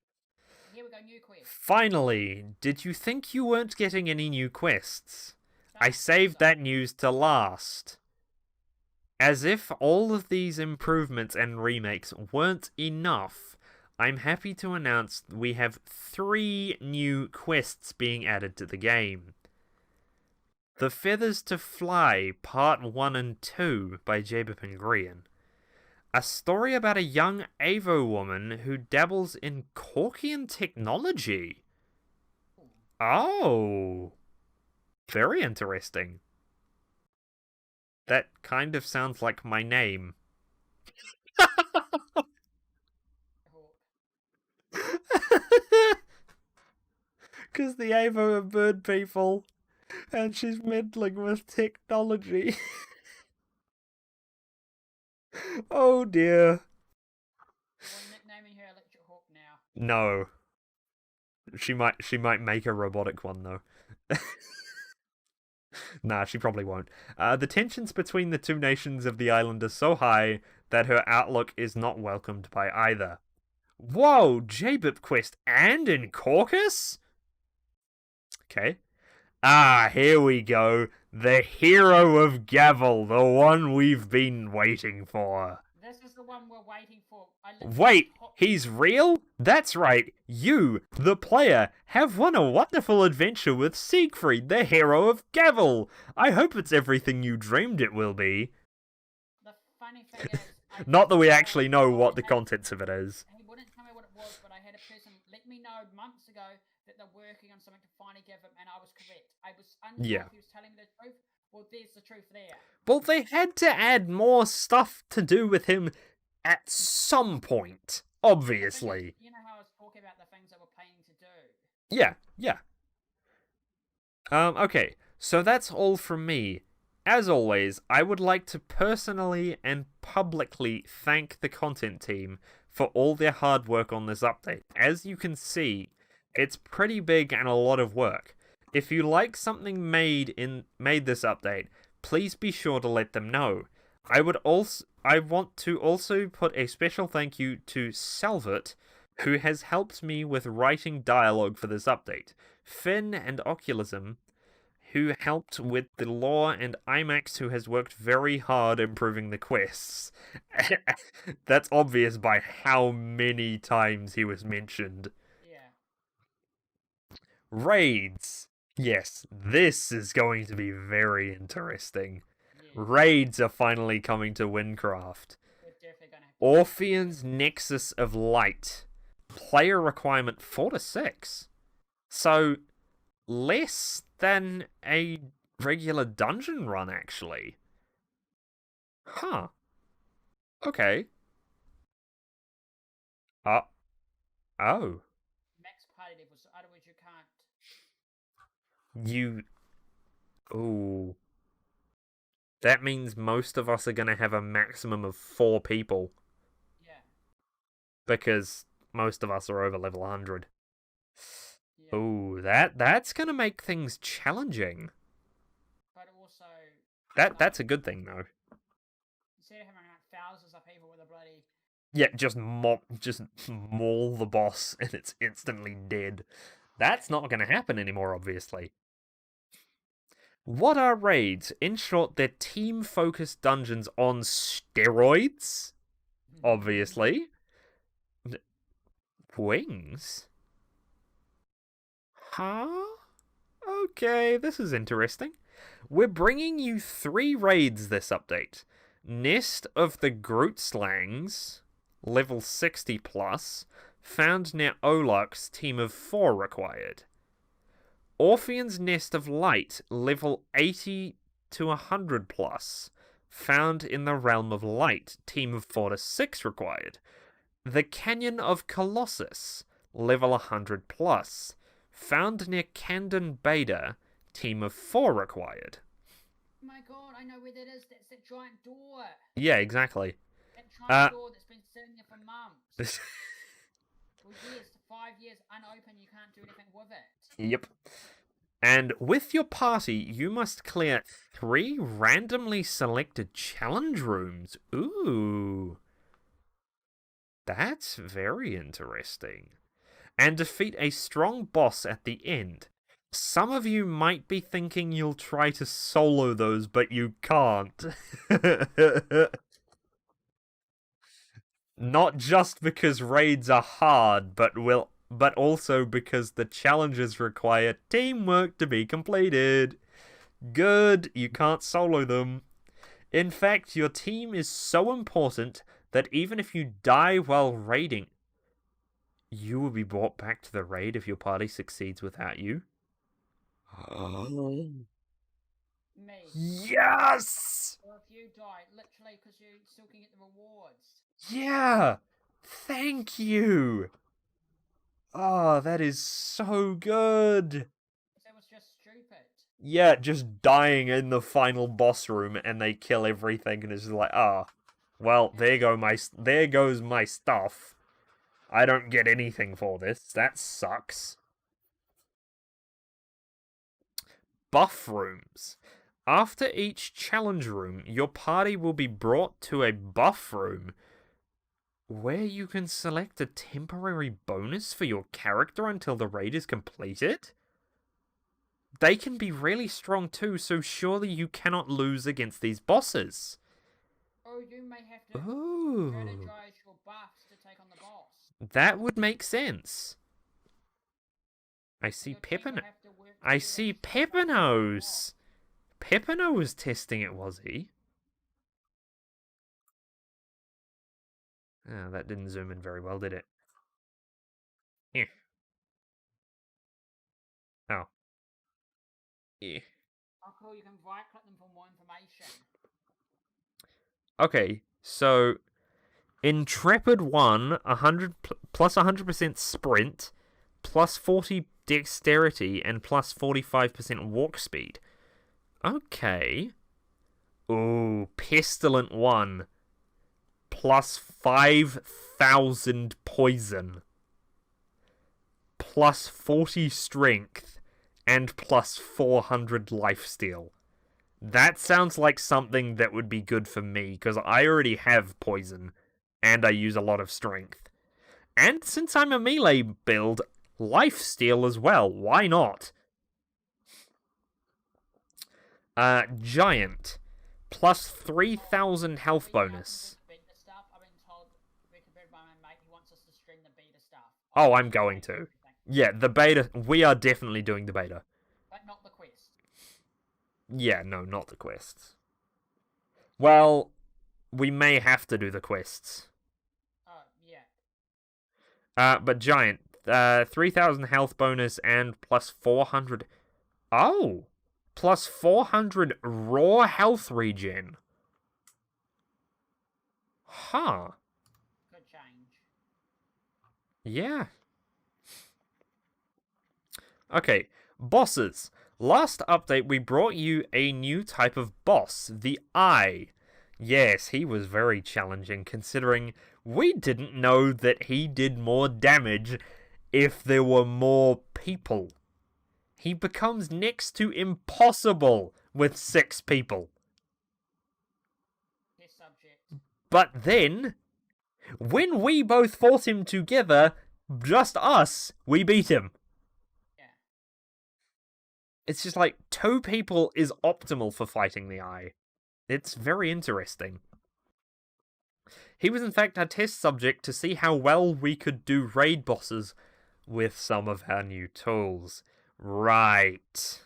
Here we go, new quest. Finally, did you think you weren't getting any new quests? I saved that news to last. As if all of these improvements and remakes weren't enough, I'm happy to announce we have 3 new quests being added to the game. The Feathers to Fly, Part 1 and 2 by Jaber Pengrian. A story about a young Avo woman who dabbles in Corkian technology. Oh, very interesting. That kind of sounds like my name. Hawk. Because the Avo are bird people, and she's meddling with technology. Oh dear. We're nicknaming her Electric Hawk now. No. She might make a robotic one though. Nah, she probably won't. The tensions between the two nations of the island are so high that her outlook is not welcomed by either. Whoa, JBIP quest and in Caucus? Okay. Ah, here we go. The hero of Gavel, the one we've been waiting for. This is the one we're waiting for. Wait, he's real? That's right. You, the player, have won a wonderful adventure with Siegfried, the hero of Gavel. I hope it's everything you dreamed it will be. The funny thing is, Not that we actually know what the contents of it is. He wouldn't tell me what it was, but I had a person let me know months ago that they're working on something to finally give him, and I was correct. I was unsure if he was telling me the truth. Well, there's the truth there. Well, they had to add more stuff to do with him at some point, obviously. You know how I was talking about the things that we're planning to do? Yeah. Okay, so that's all from me. As always, I would like to personally and publicly thank the content team for all their hard work on this update. As you can see, it's pretty big and a lot of work. If you like something made this update, please be sure to let them know. I want to also put a special thank you to Salvit, who has helped me with writing dialogue for this update. Finn and Oculism, who helped with the lore, and IMAX, who has worked very hard improving the quests. That's obvious by how many times he was mentioned. Yeah. Raids. Yes, this is going to be very interesting. Yeah. Raids are finally coming to Wynncraft. We're definitely gonna have to Orphean's Nexus of Light. Player requirement 4 to 6. So, less than a regular dungeon run, actually. Huh. Okay. Oh. max party levels, so otherwise you can't. Ooh. That means most of us are going to have a maximum of 4 people. Yeah. Because most of us are over level 100. Yeah. Ooh, that's going to make things challenging. But also... That's a good thing, though. Instead of having thousands of people with a bloody... Yeah, just maul the boss and it's instantly dead. That's not going to happen anymore, obviously. What are raids? In short, they're team-focused dungeons on steroids. Obviously. Wings? Huh? Okay, this is interesting. We're bringing you 3 raids this update. Nest of the Grootslangs, level 60 plus, found near Oluk's, team of 4 required. Orphean's Nest of Light, level 80 to 100 plus, found in the Realm of Light, team of 4 to 6 required. The Canyon of Colossus, level 100 plus, found near Candon Beta, team of 4 required. Oh my god, I know where that is. That's that giant door. Yeah, exactly. That giant door that's been sitting there for months. For years, 5 years, unopened, you can't do anything with it. Yep. And with your party, you must clear 3 randomly selected challenge rooms. Ooh. That's very interesting. And defeat a strong boss at the end. Some of you might be thinking you'll try to solo those, but you can't. Not just because raids are hard, but also because the challenges require teamwork to be completed. Good, you can't solo them. In fact, your team is so important that even if you die while raiding, you will be brought back to the raid if your party succeeds without you. Me. Yes! Or if you die, literally, because you still can get the rewards. Yeah! Thank you! Oh, that is so good! That was just stupid. Yeah, just dying in the final boss room and they kill everything and it's just like, ah, well, there goes my stuff. I don't get anything for this. That sucks. Buff rooms. After each challenge room, your party will be brought to a buff room where you can select a temporary bonus for your character until the raid is completed. They can be really strong too, so surely you cannot lose against these bosses. Or you may have to Ooh. strategize your buffs to take on the boss. That would make sense. I see Your team will Pepino. have to work I together see to stop buffs from going Pepino's. Pepino was testing it, was he? Oh, that didn't zoom in very well, did it? Yeah. Oh. Yeah. off. Oh, cool. You can right click them for more information. Okay, so Intrepid 1, 100 plus 100% sprint, plus 40 dexterity, and plus 45% walk speed. Okay. Ooh, Pestilent 1, plus 5,000 poison, plus 40 strength, and plus 400 lifesteal. That sounds like something that would be good for me, because I already have poison, and I use a lot of strength. And since I'm a melee build, lifesteal as well, why not? Giant, plus 3,000 health bonus. I've been told, recommended by my mate, he wants us to stream the beta stuff. Oh, I'm going to. Yeah, the beta, we are definitely doing the beta. But not the quest. Yeah, no, not the quests. Well, we may have to do the quests. Yeah. But Giant, 3,000 health bonus and plus 400. Oh! Plus 400 raw health regen. Huh. Good change. Yeah. Okay, bosses. Last update, we brought you a new type of boss, the Eye. Yes, he was very challenging, considering we didn't know that he did more damage if there were more people. He becomes next to impossible with 6 people. His subject. But then, when we both fought him together, just us, we beat him. Yeah. It's just like 2 people is optimal for fighting the Eye. It's very interesting. He was in fact our test subject to see how well we could do raid bosses with some of our new tools. Right.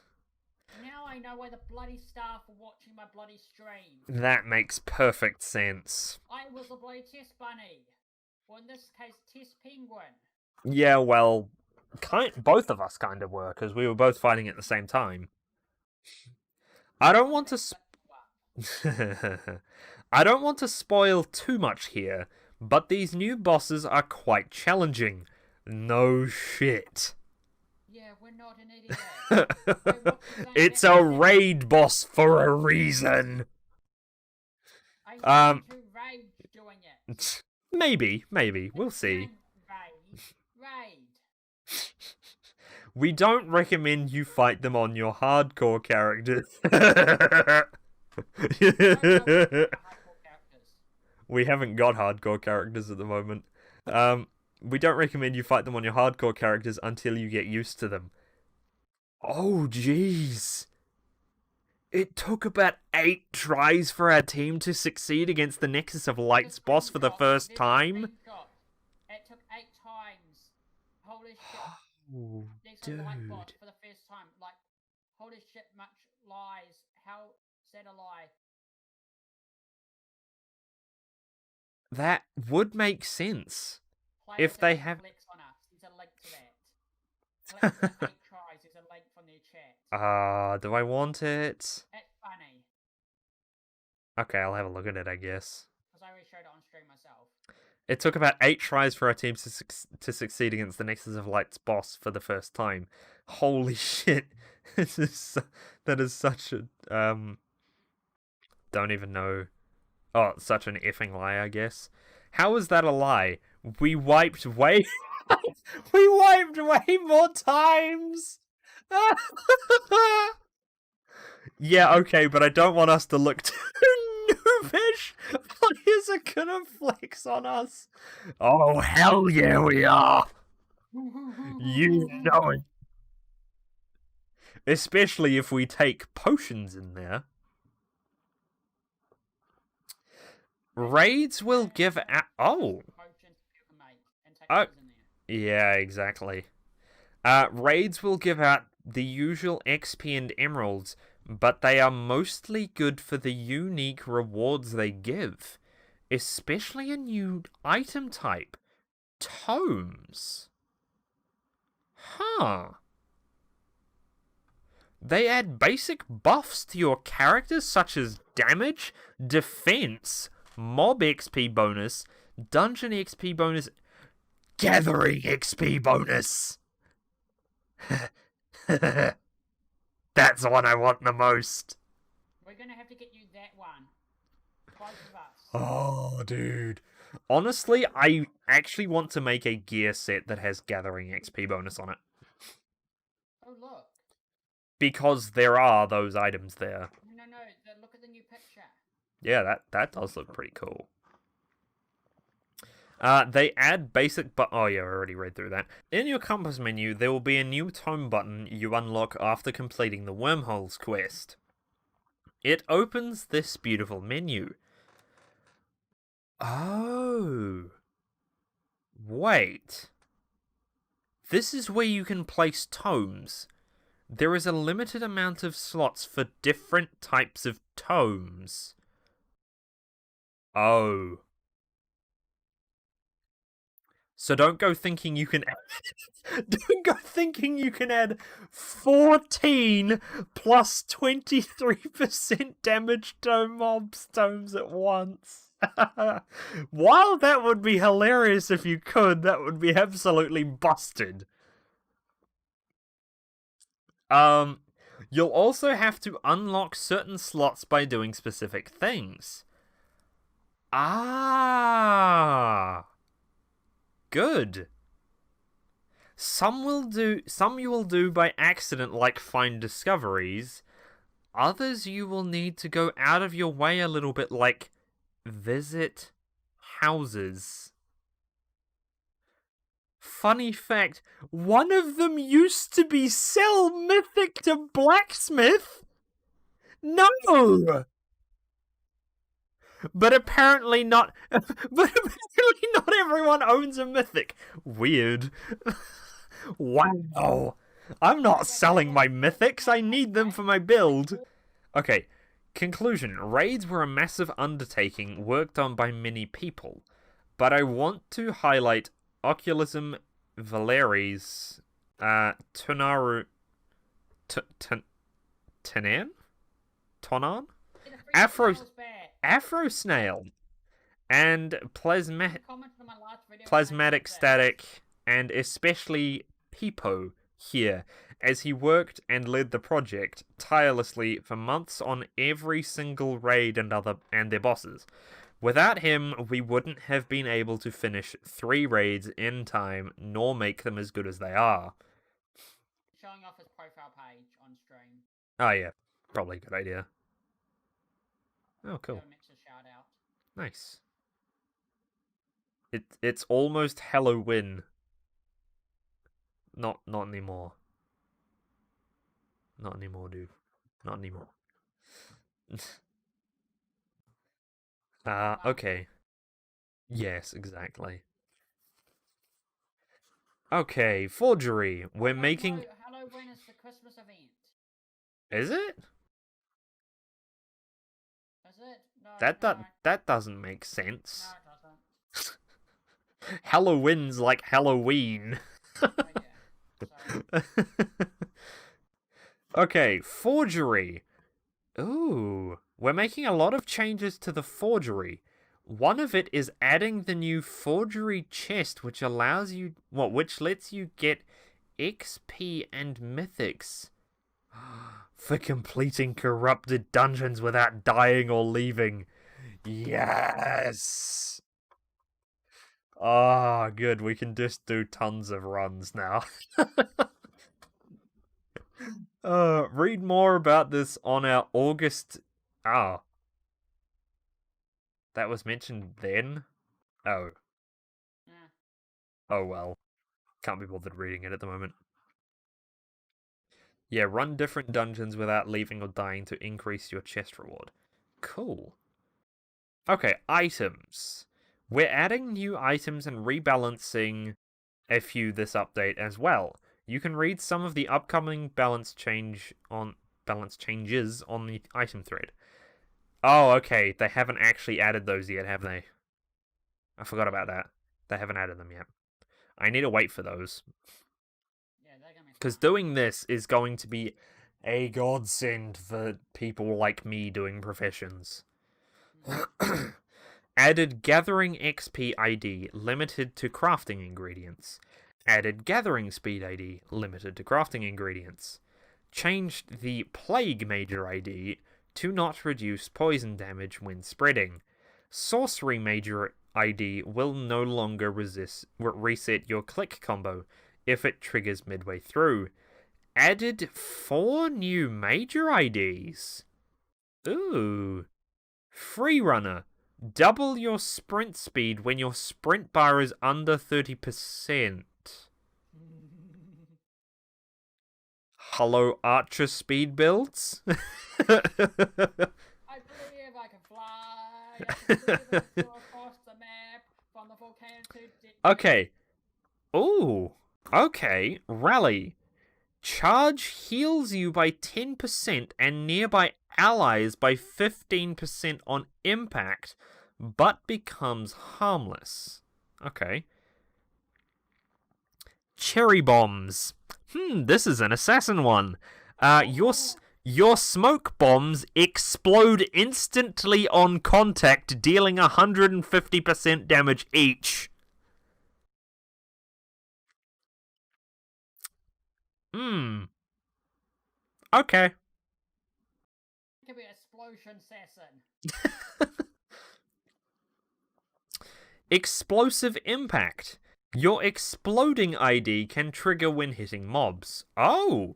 Now I know why the bloody staff were watching my bloody stream. That makes perfect sense. I was a bloody test bunny. Or in this case, test penguin. Yeah, well, both of us kind of were, because we were both fighting at the same time. I don't want to... I don't want to spoil too much here, but these new bosses are quite challenging. No shit. Yeah, we're not an idiot. It's a raid boss for a reason. I to rage doing it. Maybe. We'll see. Raid. We don't recommend you fight them on your hardcore characters. We haven't got hardcore characters at the moment. We don't recommend you fight them on your hardcore characters until you get used to them. Oh, jeez. It took about 8 tries for our team to succeed against the Nexus of Light's boss for the first time. It took 8 times. Holy shit. Oh, dude. Light boss for the first time. Like, holy shit, much lies. How is that a lie? That would make sense. Players If they have... Flex on us. There's a link to that. Flex 8 tries. There's a link from their chat. Do I want it? That's funny. Okay, I'll have a look at it, I guess. Because I already showed it on stream myself. It took about 8 tries for our team to succeed against the Nexus of Light's boss for the first time. Holy shit. That is such a don't even know. Oh, such an effing lie, I guess. How is that a lie? We wiped way we wiped way more times. Yeah, okay, but I don't want us to look too noobish. Players are gonna flex on us. Oh, hell yeah, we are. You know it. Especially if we take potions in there. Raids will give out. Oh. Yeah, exactly. Raids will give out the usual XP and emeralds, but they are mostly good for the unique rewards they give, especially a new item type, tomes. Huh. They add basic buffs to your characters such as damage, defense, mob XP bonus, dungeon XP bonus, gathering XP bonus. That's the one I want the most. We're gonna have to get you that one. Both of us. Oh, dude. Honestly, I actually want to make a gear set that has gathering XP bonus on it. Oh, look. Because there are those items there. No, look at the new picture. Yeah, that does look pretty cool. They add basic oh yeah, I already read through that. In your compass menu, there will be a new tome button you unlock after completing the Wormholes quest. It opens this beautiful menu. Oh. Wait. This is where you can place tomes. There is a limited amount of slots for different types of tomes. Oh. So don't go thinking you can don't go thinking you can add 14 plus 23% damage to mobs tomes at once. While that would be hilarious if you could, that would be absolutely busted. You'll also have to unlock certain slots by doing specific things. Ah. Good. Some you will do by accident, like find discoveries. Others you will need to go out of your way a little bit, like visit houses. Funny fact, one of them used to be sell mythic to blacksmith. No! But apparently not. But apparently not everyone owns a mythic. Weird. Wow. I'm not selling my mythics. I need them for my build. Okay. Conclusion. Raids were a massive undertaking worked on by many people. But I want to highlight Oculism Valeri's Tonaru Tonan? Afro Snail and Plasmatic Static, and especially Peepo here, as he worked and led the project tirelessly for months on every single raid and their bosses. Without him, we wouldn't have been able to finish 3 raids in time, nor make them as good as they are. Showing off his profile page on stream. Oh yeah, probably a good idea. Oh, cool. Nice. It's almost Halloween. Not anymore. Not anymore, dude. Not anymore. Okay. Yes, exactly. Okay, Forgery. We're making... Halloween is the Christmas event. Is it? Is it? No, that doesn't make sense. No, it doesn't. Halloween's like Halloween. Oh, yeah. Okay, Forgery. Ooh. We're making a lot of changes to the Forgery. One of it is adding the new Forgery chest, which which lets you get XP and mythics for completing corrupted dungeons without dying or leaving. Yes! Ah, good. We can just do tons of runs now. Read more about this on our August. Ah, that was mentioned then? Oh. Yeah. Oh well. Can't be bothered reading it at the moment. Yeah, run different dungeons without leaving or dying to increase your chest reward. Cool. Okay, items. We're adding new items and rebalancing a few this update as well. You can read some of the upcoming balance changes on the item thread. Oh, okay. They haven't actually added those yet, have they? I forgot about that. They haven't added them yet. I need to wait for those. Yeah, they're gonna be Because fun. doing this is going to be a godsend for people like me doing professions. Added Gathering XP ID limited to crafting ingredients. Added Gathering Speed ID limited to crafting ingredients. Changed the Plague Major ID to not reduce poison damage when spreading. Sorcery Major ID will no longer reset your click combo if it triggers midway through. Added 4 new Major IDs. Ooh. Free Runner. Double your sprint speed when your sprint bar is under 30%. Hello, Archer speed builds? I believe I can fly. I can believe I can go across the map from the volcano to. Okay. Ooh. Okay. Rally. Charge heals you by 10% and nearby allies by 15% on impact, but becomes harmless. Okay. Cherry bombs. This is an assassin one. Your smoke bombs explode instantly on contact, dealing 150% damage each. Okay. It could be explosion assassin. Explosive impact. Your exploding ID can trigger when hitting mobs. Oh!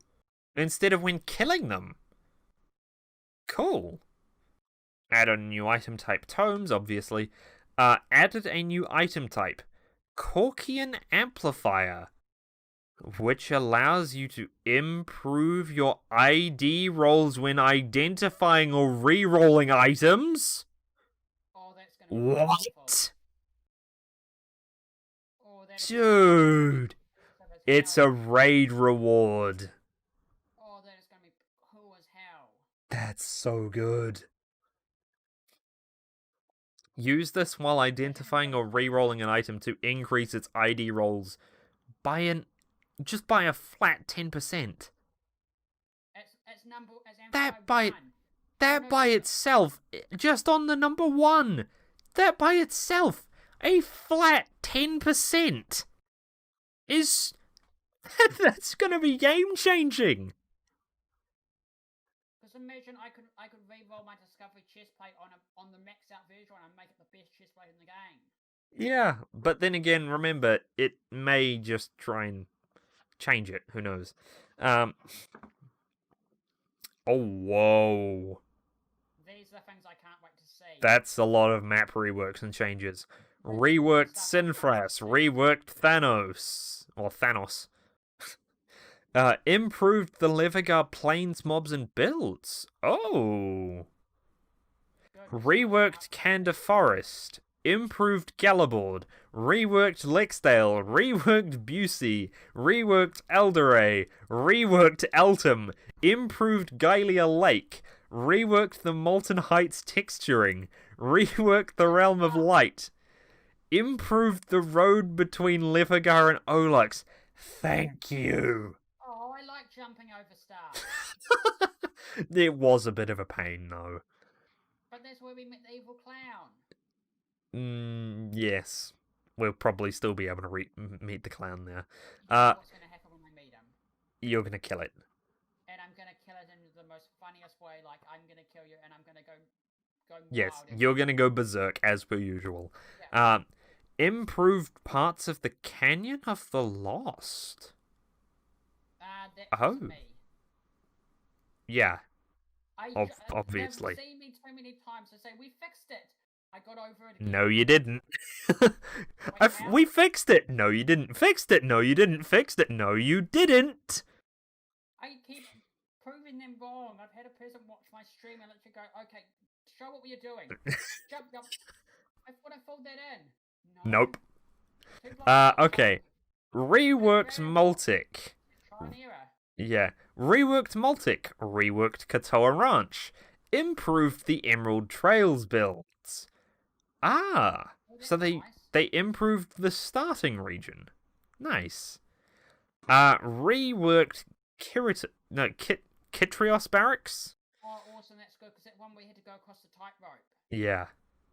Instead of when killing them. Cool. Added a new item type, tomes, obviously. Added a new item type, Corkian Amplifier, which allows you to improve your ID rolls when identifying or re-rolling items. Oh, that's gonna be What? wonderful. Oh, Dude! It's a raid reward. Oh, that is gonna be cool as hell. That's so good. Use this while identifying or re-rolling an item to increase its ID rolls by a flat 10%. It's number as That by itself, just on the number 1, that by itself, a flat 10% is that's gonna be game changing. Because imagine I could re-roll my discovery chestplate on the maxed out version and make it the best chestplate in the game. Yeah, but then again, remember, it may just try and change it. Who knows? Oh, whoa. These are the things I can't wait to see. That's a lot of map reworks and changes. Reworked Sinfras, reworked Thanos. Or Thanos. Improved the Levigar plains mobs and builds. Oh. Reworked Kanda Forest. Improved Galabord. Reworked Lexdale. Reworked Busey. Reworked Elderay. Reworked Eltham. Improved Gylea Lake. Reworked the Molten Heights texturing. Reworked the Realm of Light. Improved the road between Levigar and Olux. Thank you. Oh, I like jumping over stars. It was a bit of a pain, though. But that's where we met the evil clown. Yes. We'll probably still be able to meet the clown there. You know what's going to happen when we meet him? You're going to kill it. And I'm going to kill it in the most funniest way. Like, I'm going to kill you and I'm going to go wild. Yes, you're going to go berserk as per usual. Yeah. Improved parts of the Canyon of the Lost. That's me. Yeah. Obviously. Obviously. You've seen me too many times to say, we fixed it. I got over it again. No, you didn't. Wait, we fixed it. No, you didn't. Fixed it. No, you didn't. Fixed it. No, you didn't. I keep proving them wrong. I've had a person watch my stream and literally go, okay, show what you're doing. Jump. I thought I filled that in. No. Nope. Okay. Reworks Multic. Try an error. Yeah. Reworked Multic. Reworked Katoa Ranch. Improved the Emerald Trails builds. So they improved the starting region. Nice. Reworked Kitrios Barracks. Oh, awesome! That's good because that one we had to go across the tightrope. Yeah,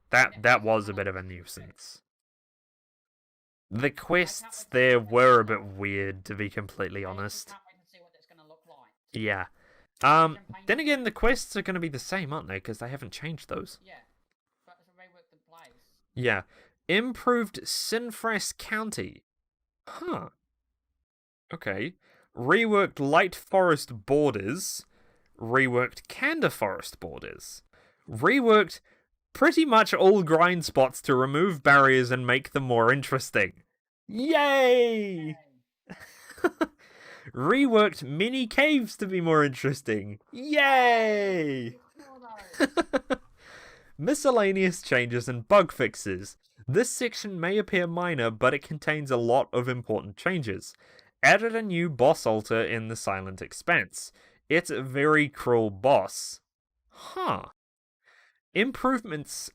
that was a bit of a nuisance. The quests there were a bit weird, to be completely honest. Can't wait to see what that's going to look like. Yeah. Then again, the quests are going to be the same, aren't they? Because they haven't changed those. Yeah, but it's a reworked the place. Yeah. Improved Sinfras County. Huh. Okay. Reworked Light Forest borders. Reworked Candor Forest borders. Reworked pretty much all grind spots to remove barriers and make them more interesting. Yay! Reworked mini caves to be more interesting. Yay! Miscellaneous changes and bug fixes. This section may appear minor, but it contains a lot of important changes. Added a new boss altar in the Silent Expanse. It's a very cruel boss. Huh. Improvements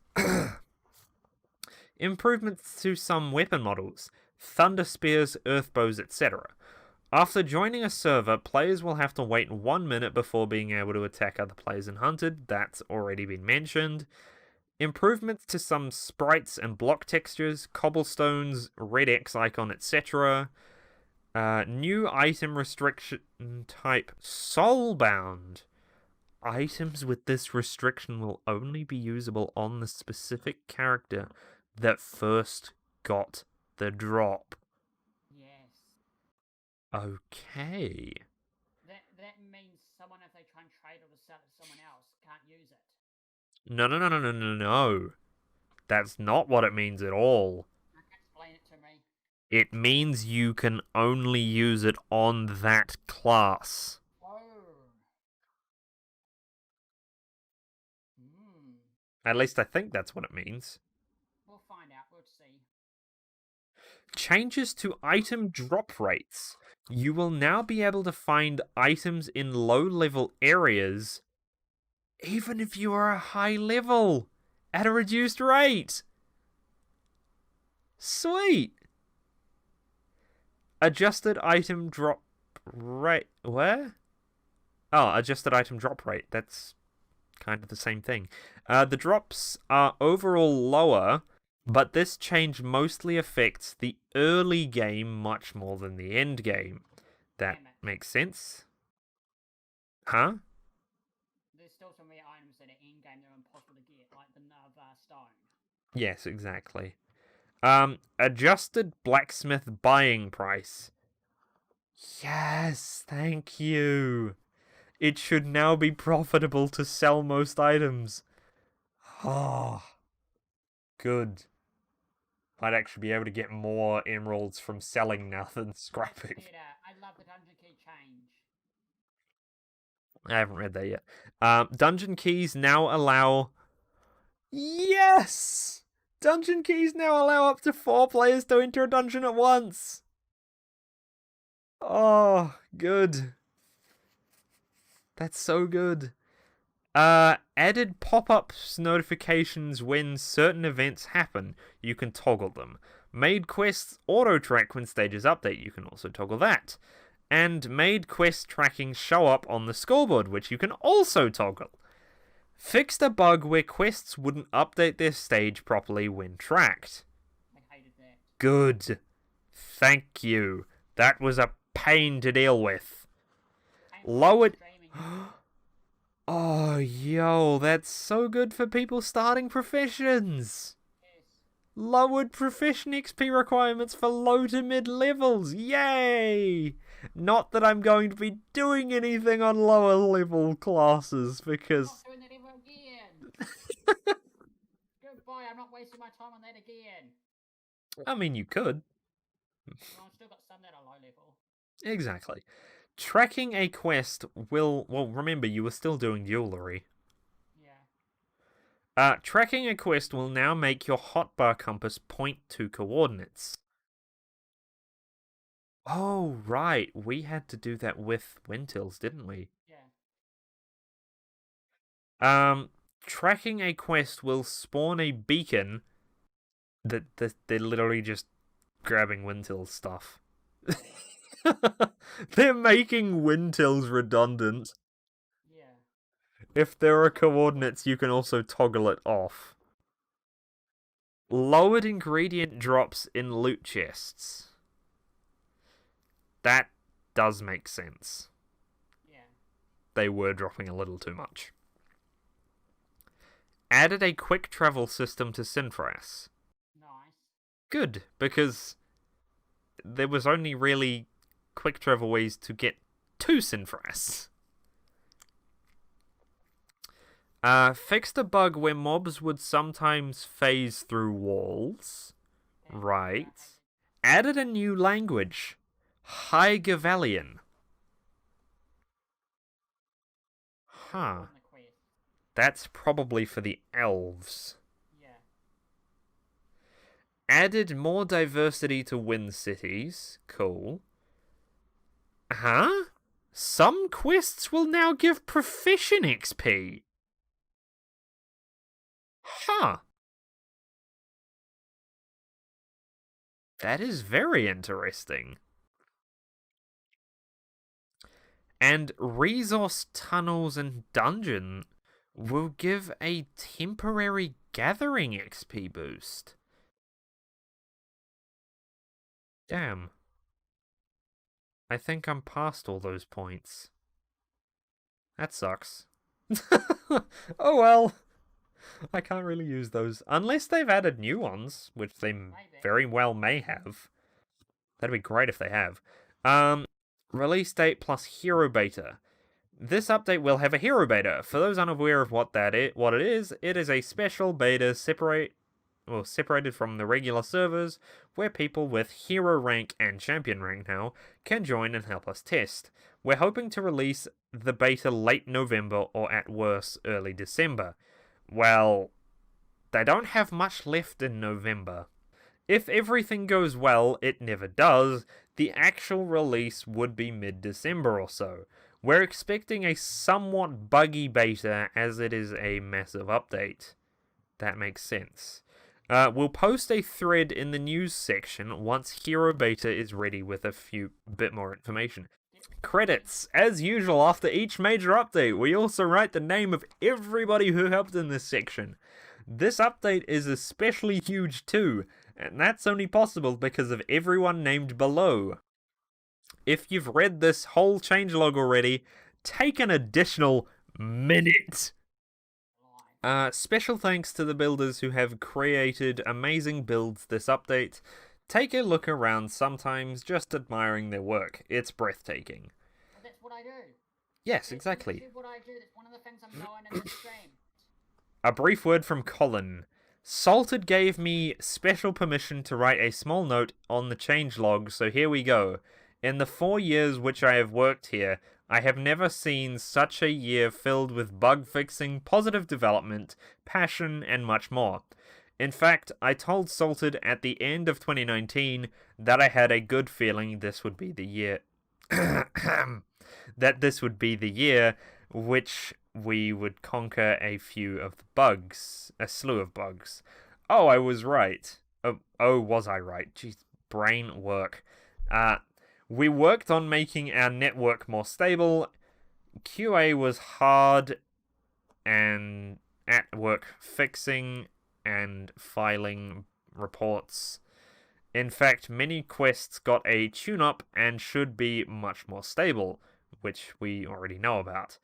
to some weapon models. Thunder spears, earth bows, etc. After joining a server, players will have to wait 1 minute before being able to attack other players in Hunted. That's already been mentioned. Improvements to some sprites and block textures, cobblestones, red X icon, etc. New item restriction type, soulbound. Items with this restriction will only be usable on the specific character that first got the drop. Yes. Okay. That means someone, if they try and trade or sell it to someone else, can't use it. No. That's not what it means at all. Explain it to me. It means you can only use it on that class. Oh. At least I think that's what it means. We'll find out. We'll see. Changes to item drop rates. You will now be able to find items in low-level areas even if you are a high level at a reduced rate. Sweet. Adjusted item drop rate. Where? Oh, adjusted item drop rate. That's kind of the same thing. The drops are overall lower, but this change mostly affects the early game much more than the end game. That makes sense. Huh? There's still some rare items that are in-game that are impossible to get, like the Nava Stone. Yes, exactly. Adjusted blacksmith buying price. Yes, thank you. It should now be profitable to sell most items. Oh, good. Might actually be able to get more emeralds from selling now than scrapping. I love the dungeon key change. I haven't read that yet. Dungeon keys now allow... Yes! Dungeon keys now allow up to 4 players to enter a dungeon at once. Oh, good. That's so good. Added pop-ups notifications when certain events happen. You can toggle them. Made quests auto-track when stages update. You can also toggle that. And made quest tracking show up on the scoreboard, which you can also toggle. Fixed a bug where quests wouldn't update their stage properly when tracked. I hated that. Good. Thank you. That was a pain to deal with. Lowered... Oh, yo, that's so good for people starting professions. Yes. Lowered profession XP requirements for low to mid levels. Yay! Not that I'm going to be doing anything on lower level classes because... I'm not doing that ever again. Goodbye, I'm not wasting my time on that again. I mean, you could. Well, I've still got some that are low level. Exactly. Tracking a quest will... Well, remember, you were still doing jewelry. Yeah. Tracking a quest will now make your hotbar compass point to coordinates. Oh, right. We had to do that with Wintils, didn't we? Yeah. Tracking a quest will spawn a beacon that they're literally just grabbing Wintils stuff. They're making Wintils redundant. Yeah. If there are coordinates, you can also toggle it off. Lowered ingredient drops in loot chests. That does make sense. Yeah. They were dropping a little too much. Added a quick travel system to Sinfras. Nice. Good, because there was only really quick travel ways to get to Sinfras. Fixed a bug where mobs would sometimes phase through walls. Right. Added a new language. High Gavalian. Huh. That's probably for the elves. Yeah. Added more diversity to Wynn cities. Cool. Huh? Some quests will now give profession XP. Huh. That is very interesting. And resource tunnels and dungeon will give a temporary gathering XP boost. Damn. I think I'm past all those points. That sucks. Oh well. I can't really use those. Unless they've added new ones, which they very well may have. That'd be great if they have. Release date plus hero beta. This update will have a hero beta. For those unaware of what it is a special beta separated from the regular servers, where people with hero rank and champion rank now can join and help us test. We're hoping to release the beta late November or at worst early December. Well, they don't have much left in November. If everything goes well, it never does, the actual release would be mid-December or so. We're expecting a somewhat buggy beta as it is a massive update. That makes sense. We'll post a thread in the news section once Hero Beta is ready with a bit more information. Credits. As usual, after each major update, we also write the name of everybody who helped in this section. This update is especially huge too, and that's only possible because of everyone named below. If you've read this whole changelog already, take an additional minute. Special thanks to the builders who have created amazing builds this update. Take a look around sometimes, just admiring their work. It's breathtaking. Well, that's what I do. Yes, exactly. That's what I do. That's one of the things I'm knowing in this stream. A brief word from Colin. Salted gave me special permission to write a small note on the changelog, so here we go. In the 4 years which I have worked here, I have never seen such a year filled with bug fixing, positive development, passion, and much more. In fact, I told Salted at the end of 2019 that I had a good feeling this would be the year that this would be the year which we would conquer a slew of bugs. Oh, I was right. Oh, was I right? Jeez, brain work. We worked on making our network more stable. QA was hard and at work fixing and filing reports. In fact, many quests got a tune-up and should be much more stable, which we already know about.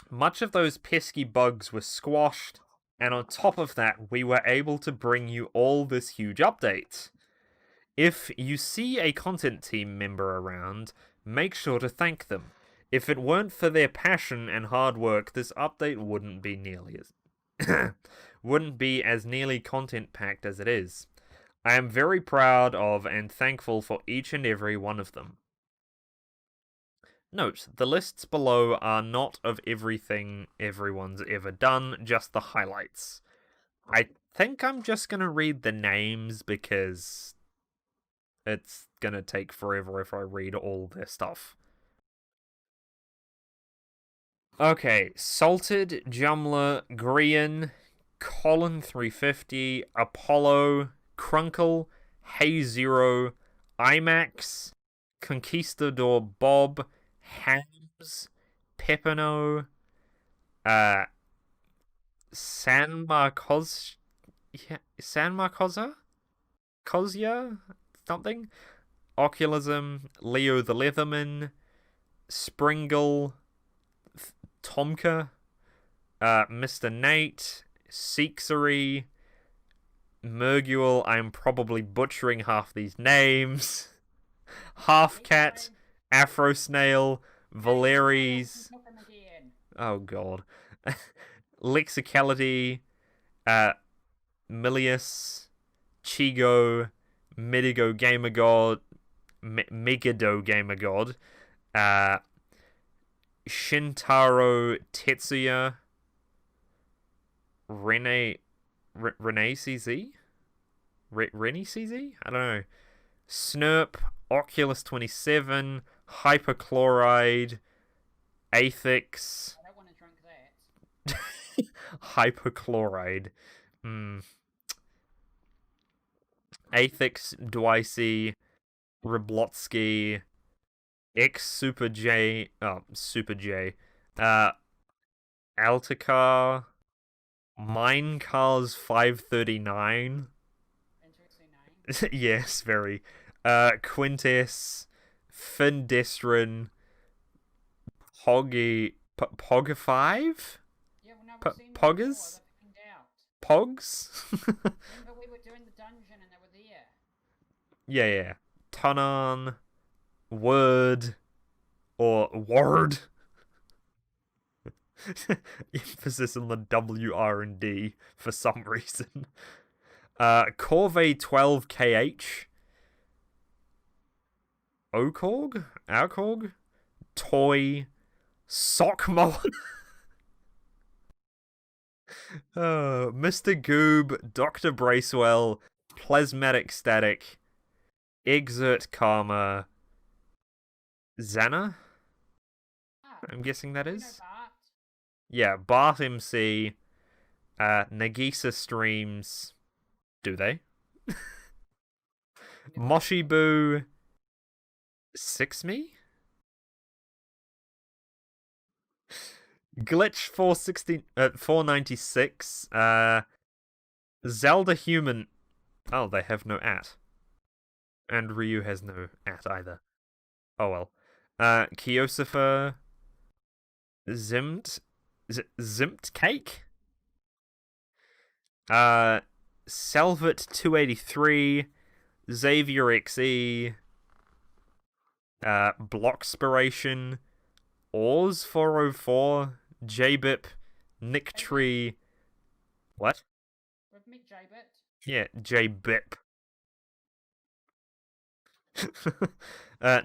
Much of those pesky bugs were squashed, and on top of that, we were able to bring you all this huge update. If you see a content team member around, make sure to thank them. If it weren't for their passion and hard work, this update wouldn't be as nearly content packed as it is. I am very proud of and thankful for each and every one of them. Note, the lists below are not of everything everyone's ever done, just the highlights. I think I'm just gonna read the names because it's gonna take forever if I read all their stuff. Okay, Salted, Jumla, Grian, Colin 350, Apollo, Crunkle, Hey Zero, IMAX, Conquistador Bob, Hams, Pepino, San Marcos, Kozia, something, Oculism, Leo the Leatherman, Springle, Tomka, Mr. Nate, Seeksery, Merguel, I'm probably butchering half these names, Halfcat, Afro Snail, Valeries, oh god, Lexicality, Milius, Chigo, Megado Gamer God, Shintaro Tetsuya, Rene CZ? Rennie CZ? I don't know. Snurp, Oculus 27, Hyperchloride, Aethix. I don't want to drink that. Hyperchloride. Aethix, Dwicey, Riblotsky, X Super J, Altacar, Minecars 539. Interesting name. Yes, very. Quintess, Findestrin, Poggy, Pog5? Yeah, well, no, we've seen them Poggers? before, they're out. Pogs? Remember we were doing the dungeon and they were there. Yeah. Tunon, Word, or Word. Emphasis on the WR&D for some reason. Corvée 12KH, Aukorg, Toy, Sockmo, Mr. Goob, Dr. Bracewell, Plasmatic Static, Exert Karma, Xana? I'm guessing that is. Bart? Yeah, Bart MC, Nagisa Streams. Do they? Moshibu, Sixme? Glitch 496, Zelda Human. Oh, they have no at. And Ryu has no at either. Oh well. Kiosifer, Zimt Cake? Salvet 283, Xavier XE, Blockspiration, Oars 404, JBip, Nick Tree. What? With Mick J-Bit. Yeah, JBip.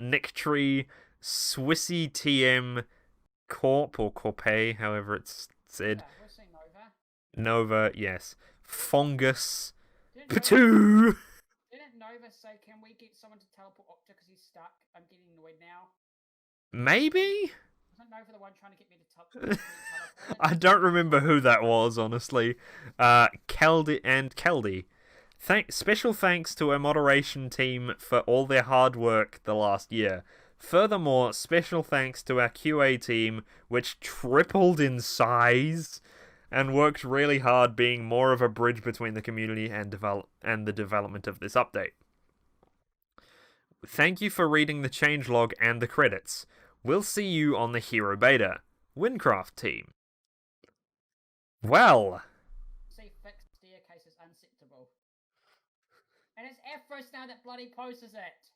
Nick Tree, Swissy TM, Corp or Corpay, however it's said. Yeah, we'll see Nova. Nova, yes. Fungus. Patoo! Didn't Nova say, can we get someone to teleport Octa because he's stuck? I'm getting annoyed now. Maybe? Wasn't Nova the one trying to get me to teleport? I don't remember who that was, honestly. Keldy. Special thanks to our moderation team for all their hard work the last year. Furthermore, special thanks to our QA team, which tripled in size and worked really hard being more of a bridge between the community and the development of this update. Thank you for reading the changelog and the credits. We'll see you on the Hero Beta. Wynncraft team. Well. See, fixed staircase is unacceptable. And it's Afros now that bloody posts it.